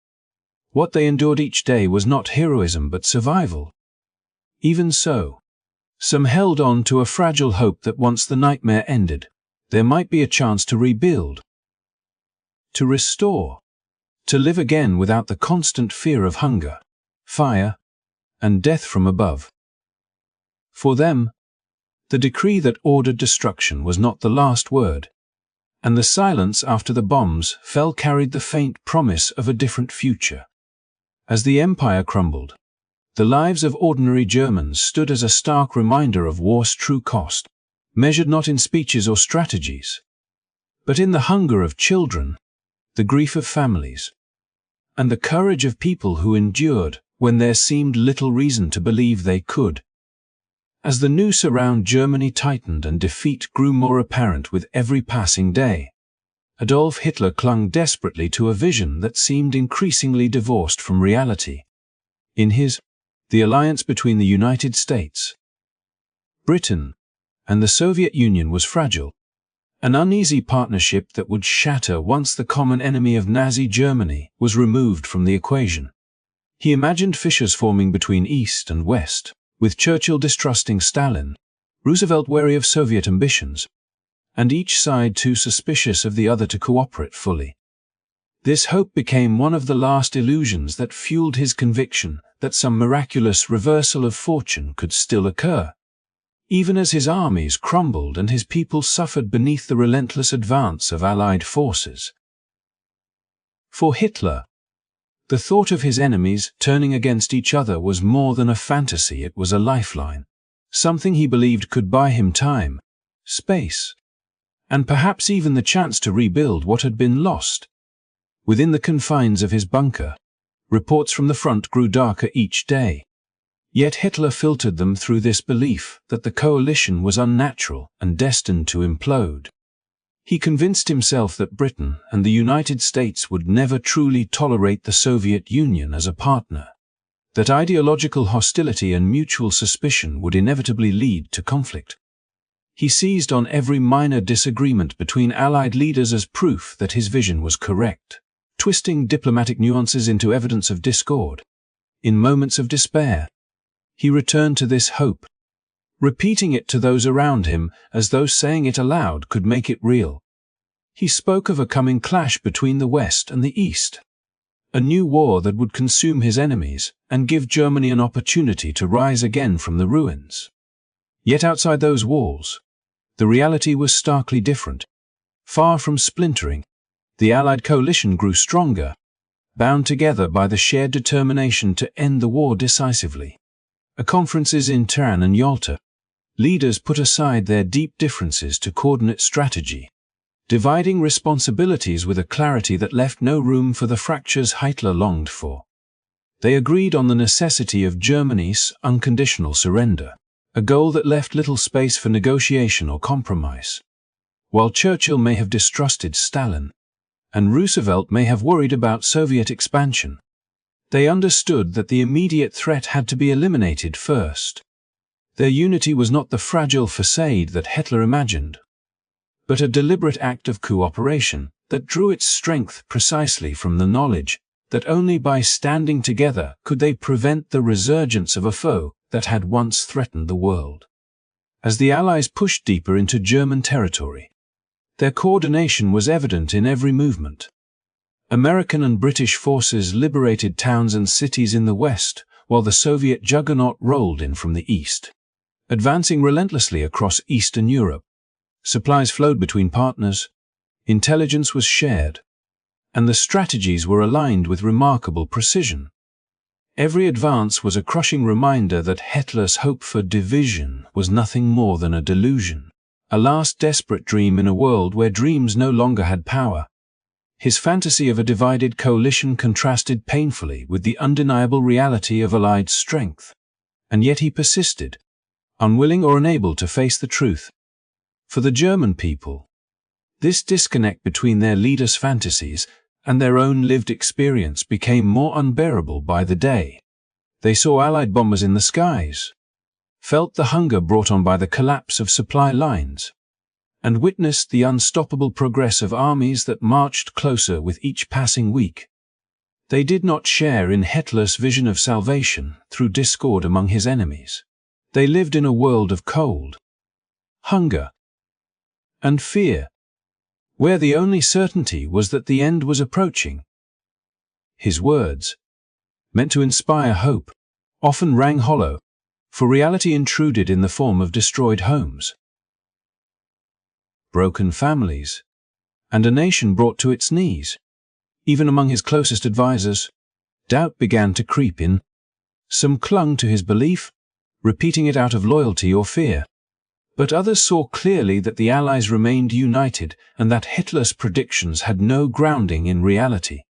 What they endured each day was not heroism but survival. Even so, some held on to a fragile hope that once the nightmare ended, there might be a chance to rebuild, to restore, to live again without the constant fear of hunger, fire, and death from above. For them, the decree that ordered destruction was not the last word, and the silence after the bombs fell carried the faint promise of a different future. As the empire crumbled, the lives of ordinary Germans stood as a stark reminder of war's true cost, measured not in speeches or strategies, but in the hunger of children, the grief of families, and the courage of people who endured when there seemed little reason to believe they could. As the noose around Germany tightened and defeat grew more apparent with every passing day, Adolf Hitler clung desperately to a vision that seemed increasingly divorced from reality. In his The alliance between the United States, Britain, and the Soviet Union was fragile, an uneasy partnership that would shatter once the common enemy of Nazi Germany was removed from the equation. He imagined fissures forming between East and West, with Churchill distrusting Stalin, Roosevelt wary of Soviet ambitions, and each side too suspicious of the other to cooperate fully. This hope became one of the last illusions that fueled his conviction that some miraculous reversal of fortune could still occur, even as his armies crumbled and his people suffered beneath the relentless advance of Allied forces. For Hitler, the thought of his enemies turning against each other was more than a fantasy, it was a lifeline, something he believed could buy him time, space, and perhaps even the chance to rebuild what had been lost. Within the confines of his bunker, reports from the front grew darker each day. Yet Hitler filtered them through this belief that the coalition was unnatural and destined to implode. He convinced himself that Britain and the United States would never truly tolerate the Soviet Union as a partner, that ideological hostility and mutual suspicion would inevitably lead to conflict. He seized on every minor disagreement between Allied leaders as proof that his vision was correct, twisting diplomatic nuances into evidence of discord. In moments of despair, he returned to this hope, repeating it to those around him as though saying it aloud could make it real. He spoke of a coming clash between the West and the East, a new war that would consume his enemies and give Germany an opportunity to rise again from the ruins. Yet outside those walls, the reality was starkly different. Far from splintering, the Allied coalition grew stronger, bound together by the shared determination to end the war decisively. At conferences in Tehran and Yalta, leaders put aside their deep differences to coordinate strategy, dividing responsibilities with a clarity that left no room for the fractures Hitler longed for. They agreed on the necessity of Germany's unconditional surrender, a goal that left little space for negotiation or compromise. While Churchill may have distrusted Stalin, and Roosevelt may have worried about Soviet expansion, they understood that the immediate threat had to be eliminated first. Their unity was not the fragile facade that Hitler imagined, but a deliberate act of cooperation that drew its strength precisely from the knowledge that only by standing together could they prevent the resurgence of a foe that had once threatened the world. As the Allies pushed deeper into German territory, their coordination was evident in every movement. American and British forces liberated towns and cities in the West, while the Soviet juggernaut rolled in from the East. Advancing relentlessly across Eastern Europe, supplies flowed between partners, intelligence was shared, and the strategies were aligned with remarkable precision. Every advance was a crushing reminder that Hitler's hope for division was nothing more than a delusion, a last desperate dream in a world where dreams no longer had power. His fantasy of a divided coalition contrasted painfully with the undeniable reality of Allied strength. And yet he persisted, unwilling or unable to face the truth. For the German people, this disconnect between their leaders' fantasies and their own lived experience became more unbearable by the day. They saw Allied bombers in the skies, felt the hunger brought on by the collapse of supply lines, and witnessed the unstoppable progress of armies that marched closer with each passing week. They did not share in Hitler's vision of salvation through discord among his enemies. They lived in a world of cold, hunger, and fear, where the only certainty was that the end was approaching. His words, meant to inspire hope, often rang hollow, for reality intruded in the form of destroyed homes, broken families, and a nation brought to its knees. Even among his closest advisers, doubt began to creep in. Some clung to his belief, repeating it out of loyalty or fear. But others saw clearly that the Allies remained united and that Hitler's predictions had no grounding in reality.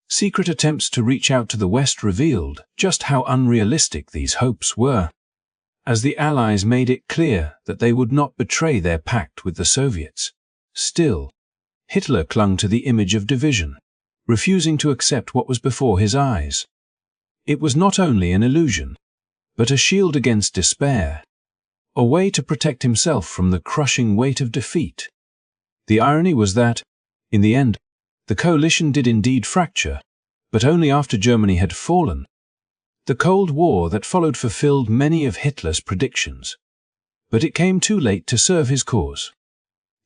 Secret attempts to reach out to the West revealed just how unrealistic these hopes were, as the Allies made it clear that they would not betray their pact with the Soviets. Still, Hitler clung to the image of division, refusing to accept what was before his eyes. It was not only an illusion, but a shield against despair, a way to protect himself from the crushing weight of defeat. The irony was that, in the end, the coalition did indeed fracture, but only after Germany had fallen. The Cold War that followed fulfilled many of Hitler's predictions, but it came too late to serve his cause.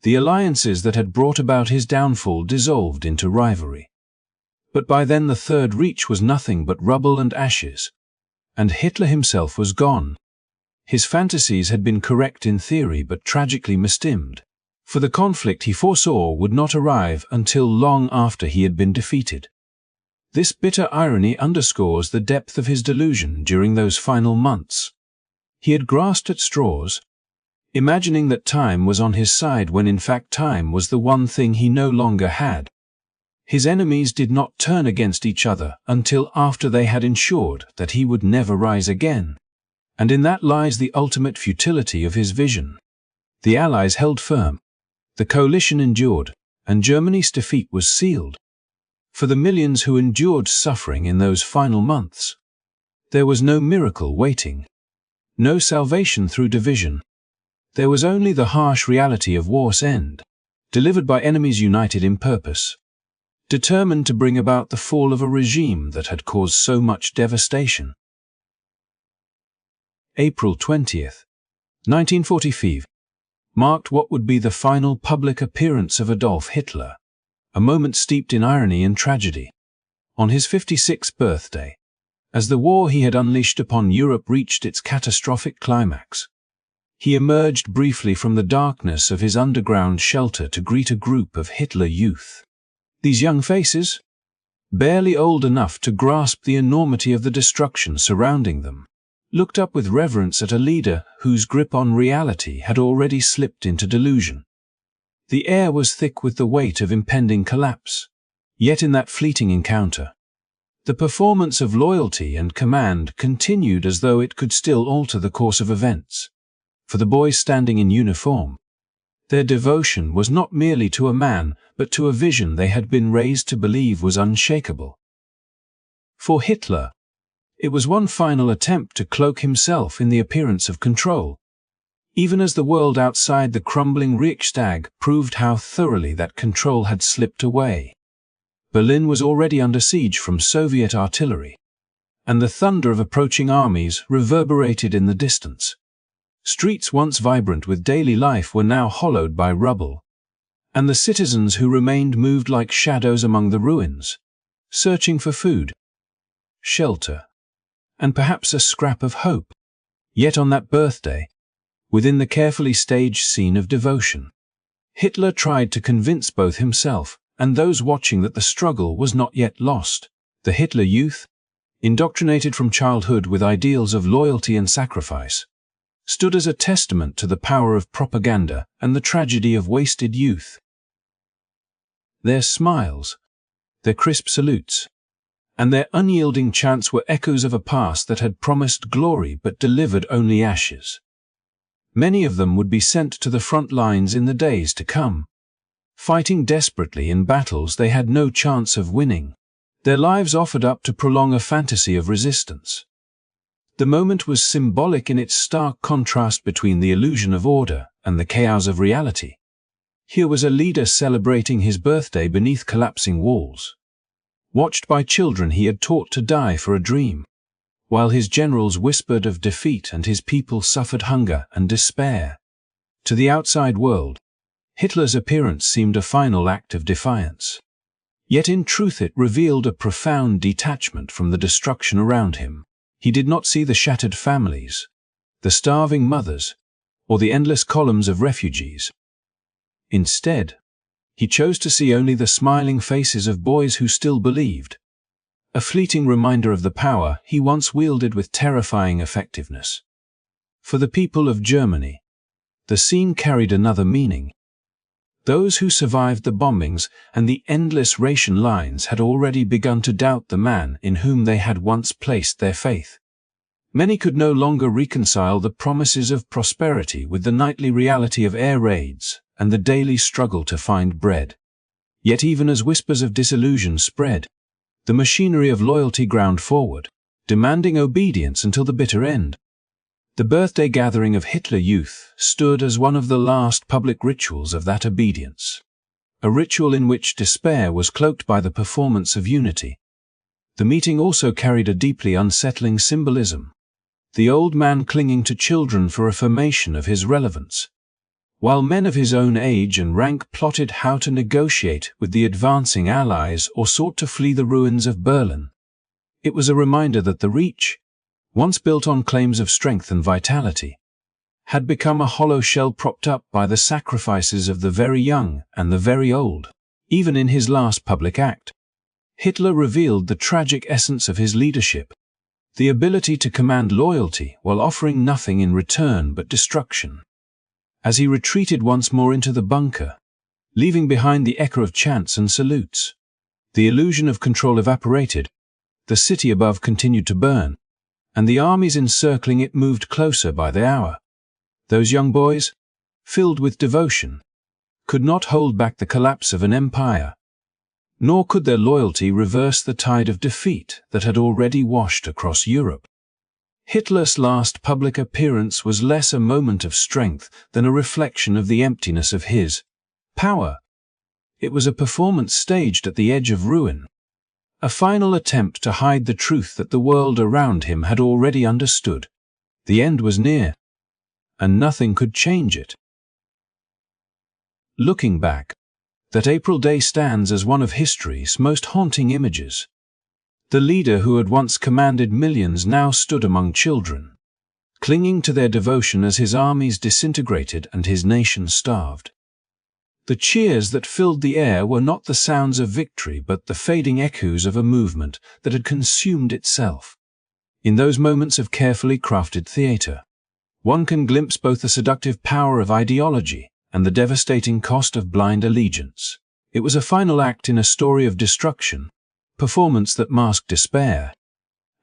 The alliances that had brought about his downfall dissolved into rivalry. But by then the Third Reich was nothing but rubble and ashes, and Hitler himself was gone. His fantasies had been correct in theory but tragically mistimmed, for the conflict he foresaw would not arrive until long after he had been defeated. This bitter irony underscores the depth of his delusion during those final months. He had grasped at straws, imagining that time was on his side when in fact time was the one thing he no longer had. His enemies did not turn against each other until after they had ensured that he would never rise again. And in that lies the ultimate futility of his vision. The Allies held firm, the coalition endured, and Germany's defeat was sealed. For the millions who endured suffering in those final months, there was no miracle waiting, no salvation through division. There was only the harsh reality of war's end, delivered by enemies united in purpose, determined to bring about the fall of a regime that had caused so much devastation. April 20th, 1945, marked what would be the final public appearance of Adolf Hitler, a moment steeped in irony and tragedy. On his 56th birthday, as the war he had unleashed upon Europe reached its catastrophic climax, he emerged briefly from the darkness of his underground shelter to greet a group of Hitler youth. These young faces, barely old enough to grasp the enormity of the destruction surrounding them, looked up with reverence at a leader whose grip on reality had already slipped into delusion. The air was thick with the weight of impending collapse. Yet in that fleeting encounter, the performance of loyalty and command continued as though it could still alter the course of events. For the boys standing in uniform, their devotion was not merely to a man, but to a vision they had been raised to believe was unshakable. For Hitler, it was one final attempt to cloak himself in the appearance of control, even as the world outside the crumbling Reichstag proved how thoroughly that control had slipped away. Berlin was already under siege from Soviet artillery, and the thunder of approaching armies reverberated in the distance. Streets once vibrant with daily life were now hollowed by rubble, and the citizens who remained moved like shadows among the ruins, searching for food, shelter, and perhaps a scrap of hope. Yet on that birthday, within the carefully staged scene of devotion, Hitler tried to convince both himself and those watching that the struggle was not yet lost. The Hitler youth, indoctrinated from childhood with ideals of loyalty and sacrifice, stood as a testament to the power of propaganda and the tragedy of wasted youth. Their smiles, their crisp salutes, and their unyielding chants were echoes of a past that had promised glory but delivered only ashes. Many of them would be sent to the front lines in the days to come, fighting desperately in battles they had no chance of winning, their lives offered up to prolong a fantasy of resistance. The moment was symbolic in its stark contrast between the illusion of order and the chaos of reality. Here was a leader celebrating his birthday beneath collapsing walls, watched by children he had taught to die for a dream, while his generals whispered of defeat and his people suffered hunger and despair. To the outside world, Hitler's appearance seemed a final act of defiance. Yet in truth it revealed a profound detachment from the destruction around him. He did not see the shattered families, the starving mothers, or the endless columns of refugees. Instead, he chose to see only the smiling faces of boys who still believed, a fleeting reminder of the power he once wielded with terrifying effectiveness. For the people of Germany, the scene carried another meaning. Those who survived the bombings and the endless ration lines had already begun to doubt the man in whom they had once placed their faith. Many could no longer reconcile the promises of prosperity with the nightly reality of air raids and the daily struggle to find bread. Yet even as whispers of disillusion spread, the machinery of loyalty ground forward, demanding obedience until the bitter end. The birthday gathering of Hitler Youth stood as one of the last public rituals of that obedience, a ritual in which despair was cloaked by the performance of unity. The meeting also carried a deeply unsettling symbolism, the old man clinging to children for affirmation of his relevance, while men of his own age and rank plotted how to negotiate with the advancing Allies or sought to flee the ruins of Berlin. It was a reminder that the Reich, once built on claims of strength and vitality, had become a hollow shell propped up by the sacrifices of the very young and the very old. Even in his last public act, Hitler revealed the tragic essence of his leadership, the ability to command loyalty while offering nothing in return but destruction. As he retreated once more into the bunker, leaving behind the echo of chants and salutes, the illusion of control evaporated, the city above continued to burn, and the armies encircling it moved closer by the hour. Those young boys, filled with devotion, could not hold back the collapse of an empire, nor could their loyalty reverse the tide of defeat that had already washed across Europe. Hitler's last public appearance was less a moment of strength than a reflection of the emptiness of his power. It was a performance staged at the edge of ruin, a final attempt to hide the truth that the world around him had already understood. The end was near, and nothing could change it. Looking back, that April day stands as one of history's most haunting images. The leader who had once commanded millions now stood among children, clinging to their devotion as his armies disintegrated and his nation starved. The cheers that filled the air were not the sounds of victory but the fading echoes of a movement that had consumed itself. In those moments of carefully crafted theater, one can glimpse both the seductive power of ideology and the devastating cost of blind allegiance. It was a final act in a story of destruction, performance that masked despair,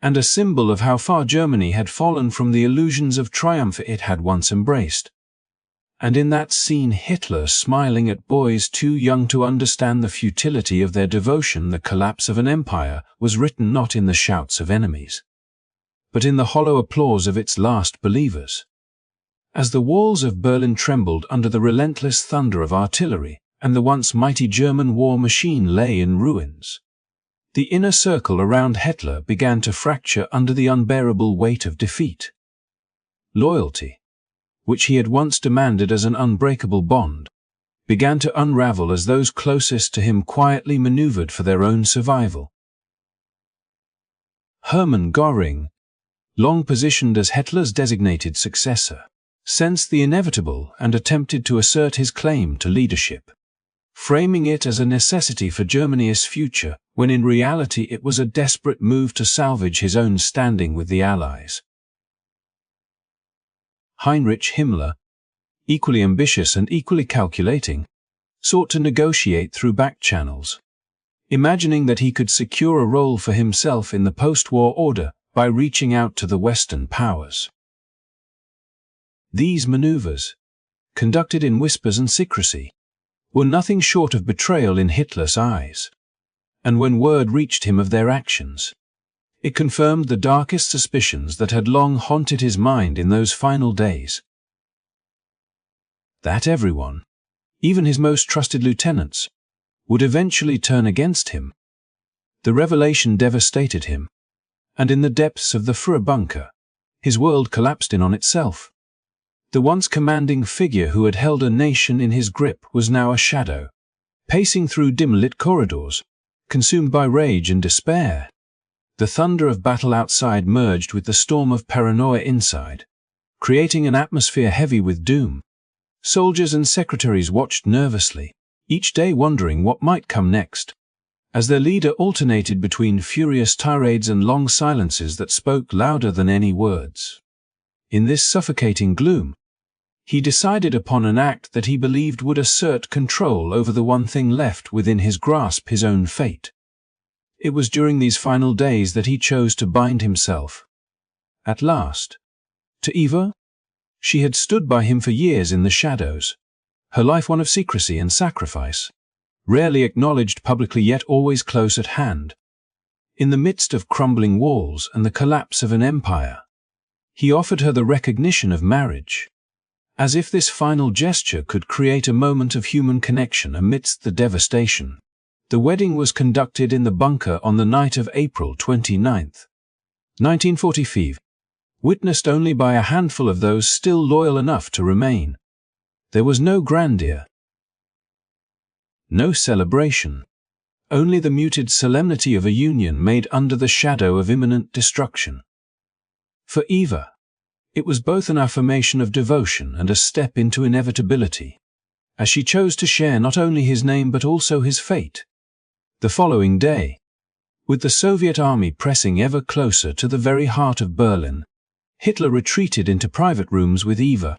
and a symbol of how far Germany had fallen from the illusions of triumph it had once embraced. And in that scene, Hitler smiling at boys too young to understand the futility of their devotion, the collapse of an empire was written not in the shouts of enemies, but in the hollow applause of its last believers. As the walls of Berlin trembled under the relentless thunder of artillery, and the once mighty German war machine lay in ruins, the inner circle around Hitler began to fracture under the unbearable weight of defeat. Loyalty, which he had once demanded as an unbreakable bond, began to unravel as those closest to him quietly maneuvered for their own survival. Hermann Göring, long positioned as Hitler's designated successor, sensed the inevitable and attempted to assert his claim to leadership, framing it as a necessity for Germany's future, when in reality it was a desperate move to salvage his own standing with the Allies. Heinrich Himmler, equally ambitious and equally calculating, sought to negotiate through back channels, imagining that he could secure a role for himself in the post-war order by reaching out to the Western powers. These maneuvers, conducted in whispers and secrecy, were nothing short of betrayal in Hitler's eyes, and when word reached him of their actions, it confirmed the darkest suspicions that had long haunted his mind in those final days. That everyone, even his most trusted lieutenants, would eventually turn against him. The revelation devastated him, and in the depths of the Führer bunker, his world collapsed in on itself. The once commanding figure who had held a nation in his grip was now a shadow, pacing through dim-lit corridors, consumed by rage and despair. The thunder of battle outside merged with the storm of paranoia inside, creating an atmosphere heavy with doom. Soldiers and secretaries watched nervously, each day wondering what might come next, as their leader alternated between furious tirades and long silences that spoke louder than any words. In this suffocating gloom, he decided upon an act that he believed would assert control over the one thing left within his grasp, his own fate. It was during these final days that he chose to bind himself, at last, to Eva. She had stood by him for years in the shadows, her life one of secrecy and sacrifice, rarely acknowledged publicly yet always close at hand. In the midst of crumbling walls and the collapse of an empire, he offered her the recognition of marriage, as if this final gesture could create a moment of human connection amidst the devastation. The wedding was conducted in the bunker on the night of April 29, 1945, witnessed only by a handful of those still loyal enough to remain. There was no grandeur, no celebration, only the muted solemnity of a union made under the shadow of imminent destruction. For Eva, it was both an affirmation of devotion and a step into inevitability, as she chose to share not only his name but also his fate. The following day, with the Soviet army pressing ever closer to the very heart of Berlin, Hitler retreated into private rooms with Eva.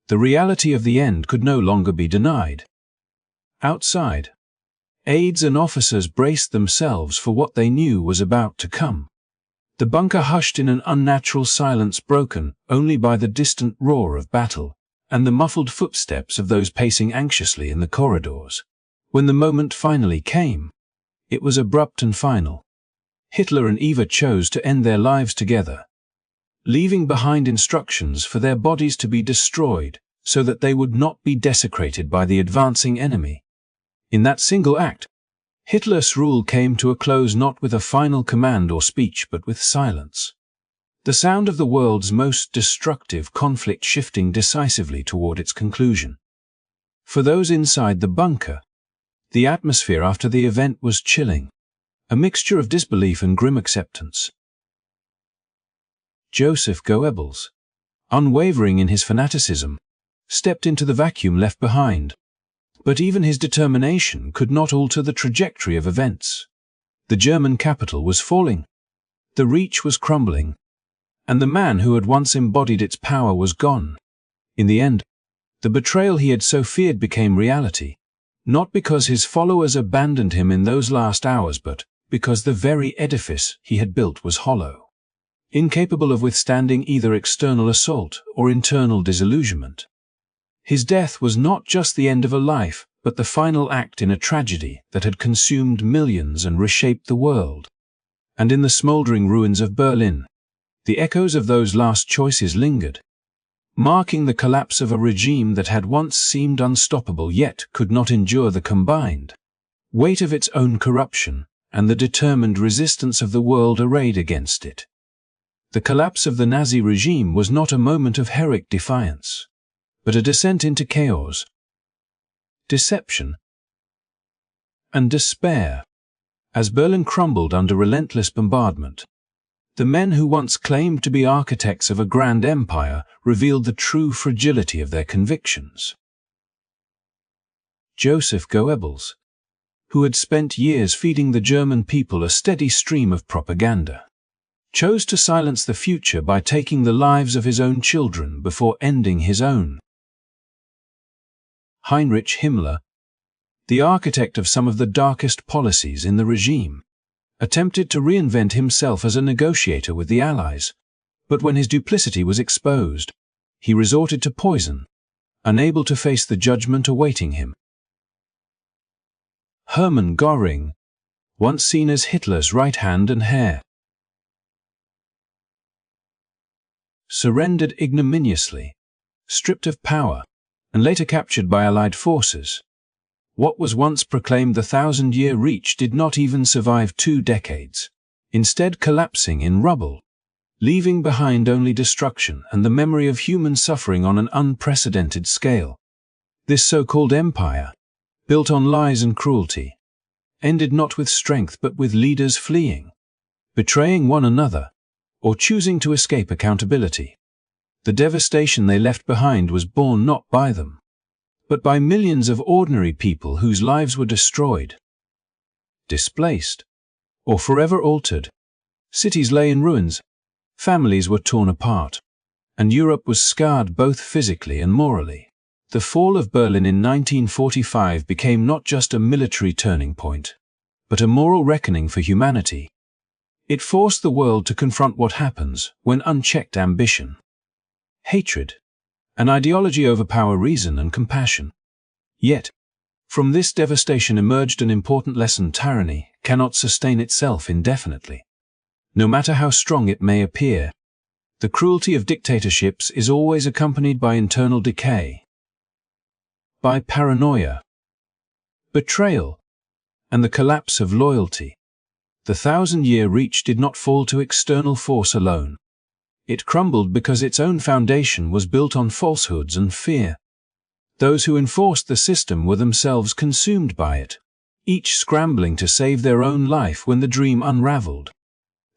The reality of the end could no longer be denied. Outside, aides and officers braced themselves for what they knew was about to come. The bunker hushed in an unnatural silence broken only by the distant roar of battle and the muffled footsteps of those pacing anxiously in the corridors. When the moment finally came, it was abrupt and final. Hitler and Eva chose to end their lives together, leaving behind instructions for their bodies to be destroyed so that they would not be desecrated by the advancing enemy. In that single act, Hitler's rule came to a close not with a final command or speech but with silence, the sound of the world's most destructive conflict shifting decisively toward its conclusion. For those inside the bunker, the atmosphere after the event was chilling, a mixture of disbelief and grim acceptance. Joseph Goebbels, unwavering in his fanaticism, stepped into the vacuum left behind. But even his determination could not alter the trajectory of events. The German capital was falling, the Reich was crumbling, and the man who had once embodied its power was gone. In the end, the betrayal he had so feared became reality, not because his followers abandoned him in those last hours but because the very edifice he had built was hollow, incapable of withstanding either external assault or internal disillusionment. His death was not just the end of a life, but the final act in a tragedy that had consumed millions and reshaped the world. And in the smoldering ruins of Berlin, the echoes of those last choices lingered, marking the collapse of a regime that had once seemed unstoppable yet could not endure the combined weight of its own corruption and the determined resistance of the world arrayed against it. The collapse of the Nazi regime was not a moment of heroic defiance, but a descent into chaos, deception, and despair. As Berlin crumbled under relentless bombardment, the men who once claimed to be architects of a grand empire revealed the true fragility of their convictions. Joseph Goebbels, who had spent years feeding the German people a steady stream of propaganda, chose to silence the future by taking the lives of his own children before ending his own. Heinrich Himmler, the architect of some of the darkest policies in the regime, attempted to reinvent himself as a negotiator with the Allies, but when his duplicity was exposed, he resorted to poison, unable to face the judgment awaiting him. Hermann Göring, once seen as Hitler's right hand and heir, surrendered ignominiously, stripped of power, and later captured by Allied forces. What was once proclaimed the 1,000-year Reich did not even survive 2 decades, instead collapsing in rubble, leaving behind only destruction and the memory of human suffering on an unprecedented scale. This so-called empire, built on lies and cruelty, ended not with strength but with leaders fleeing, betraying one another, or choosing to escape accountability. The devastation they left behind was borne not by them, but by millions of ordinary people whose lives were destroyed, displaced, or forever altered. Cities lay in ruins, families were torn apart, and Europe was scarred both physically and morally. The fall of Berlin in 1945 became not just a military turning point, but a moral reckoning for humanity. It forced the world to confront what happens when unchecked ambition, hatred, and ideology overpower reason and compassion. Yet, from this devastation emerged an important lesson: tyranny cannot sustain itself indefinitely. No matter how strong it may appear, the cruelty of dictatorships is always accompanied by internal decay, by paranoia, betrayal, and the collapse of loyalty. The 1,000-year Reich did not fall to external force alone. It crumbled because its own foundation was built on falsehoods and fear. Those who enforced the system were themselves consumed by it, each scrambling to save their own life when the dream unraveled.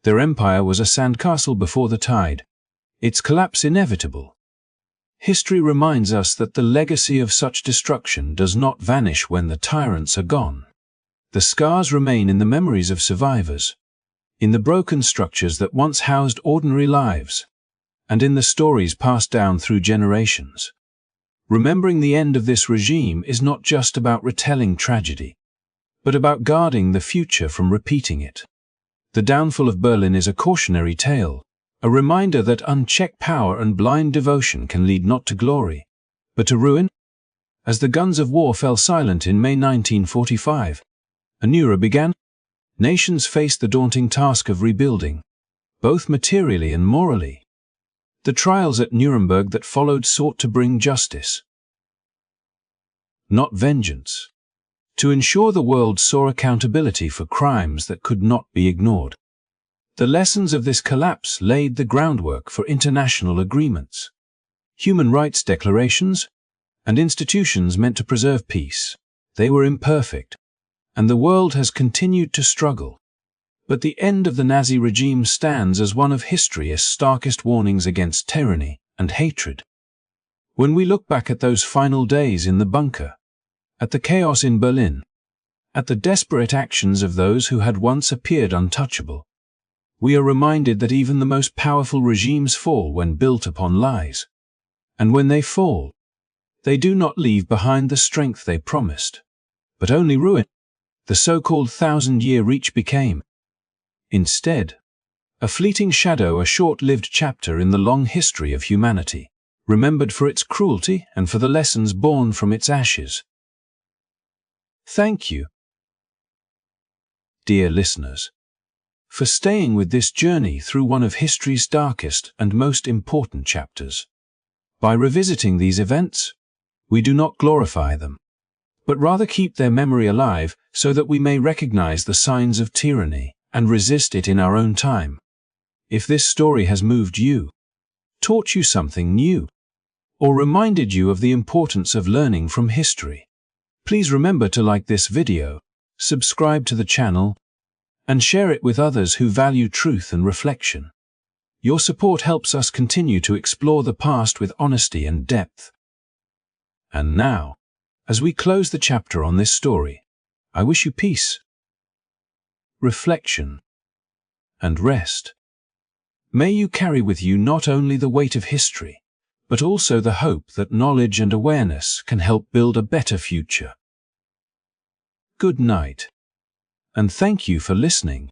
Their empire was a sandcastle before the tide, its collapse inevitable. History reminds us that the legacy of such destruction does not vanish when the tyrants are gone. The scars remain in the memories of survivors, in the broken structures that once housed ordinary lives, and in the stories passed down through generations. Remembering the end of this regime is not just about retelling tragedy, but about guarding the future from repeating it. The downfall of Berlin is a cautionary tale, a reminder that unchecked power and blind devotion can lead not to glory, but to ruin. As the guns of war fell silent in May 1945, a new era began. Nations faced the daunting task of rebuilding, both materially and morally. The trials at Nuremberg that followed sought to bring justice, not vengeance, to ensure the world saw accountability for crimes that could not be ignored. The lessons of this collapse laid the groundwork for international agreements, human rights declarations, and institutions meant to preserve peace. They were imperfect, and the world has continued to struggle. But the end of the Nazi regime stands as one of history's starkest warnings against tyranny and hatred. When we look back at those final days in the bunker, at the chaos in Berlin, at the desperate actions of those who had once appeared untouchable, we are reminded that even the most powerful regimes fall when built upon lies. And when they fall, they do not leave behind the strength they promised, but only ruin. The so-called 1,000-year Reich became, instead, a fleeting shadow, a short-lived chapter in the long history of humanity, remembered for its cruelty and for the lessons born from its ashes. Thank you, dear listeners, for staying with this journey through one of history's darkest and most important chapters. By revisiting these events, we do not glorify them, but rather keep their memory alive so that we may recognize the signs of tyranny and resist it in our own time. If this story has moved you, taught you something new, or reminded you of the importance of learning from history, please remember to like this video, subscribe to the channel, and share it with others who value truth and reflection. Your support helps us continue to explore the past with honesty and depth. And now, as we close the chapter on this story, I wish you peace, reflection, and rest. May you carry with you not only the weight of history, but also the hope that knowledge and awareness can help build a better future. Good night. And thank you for listening.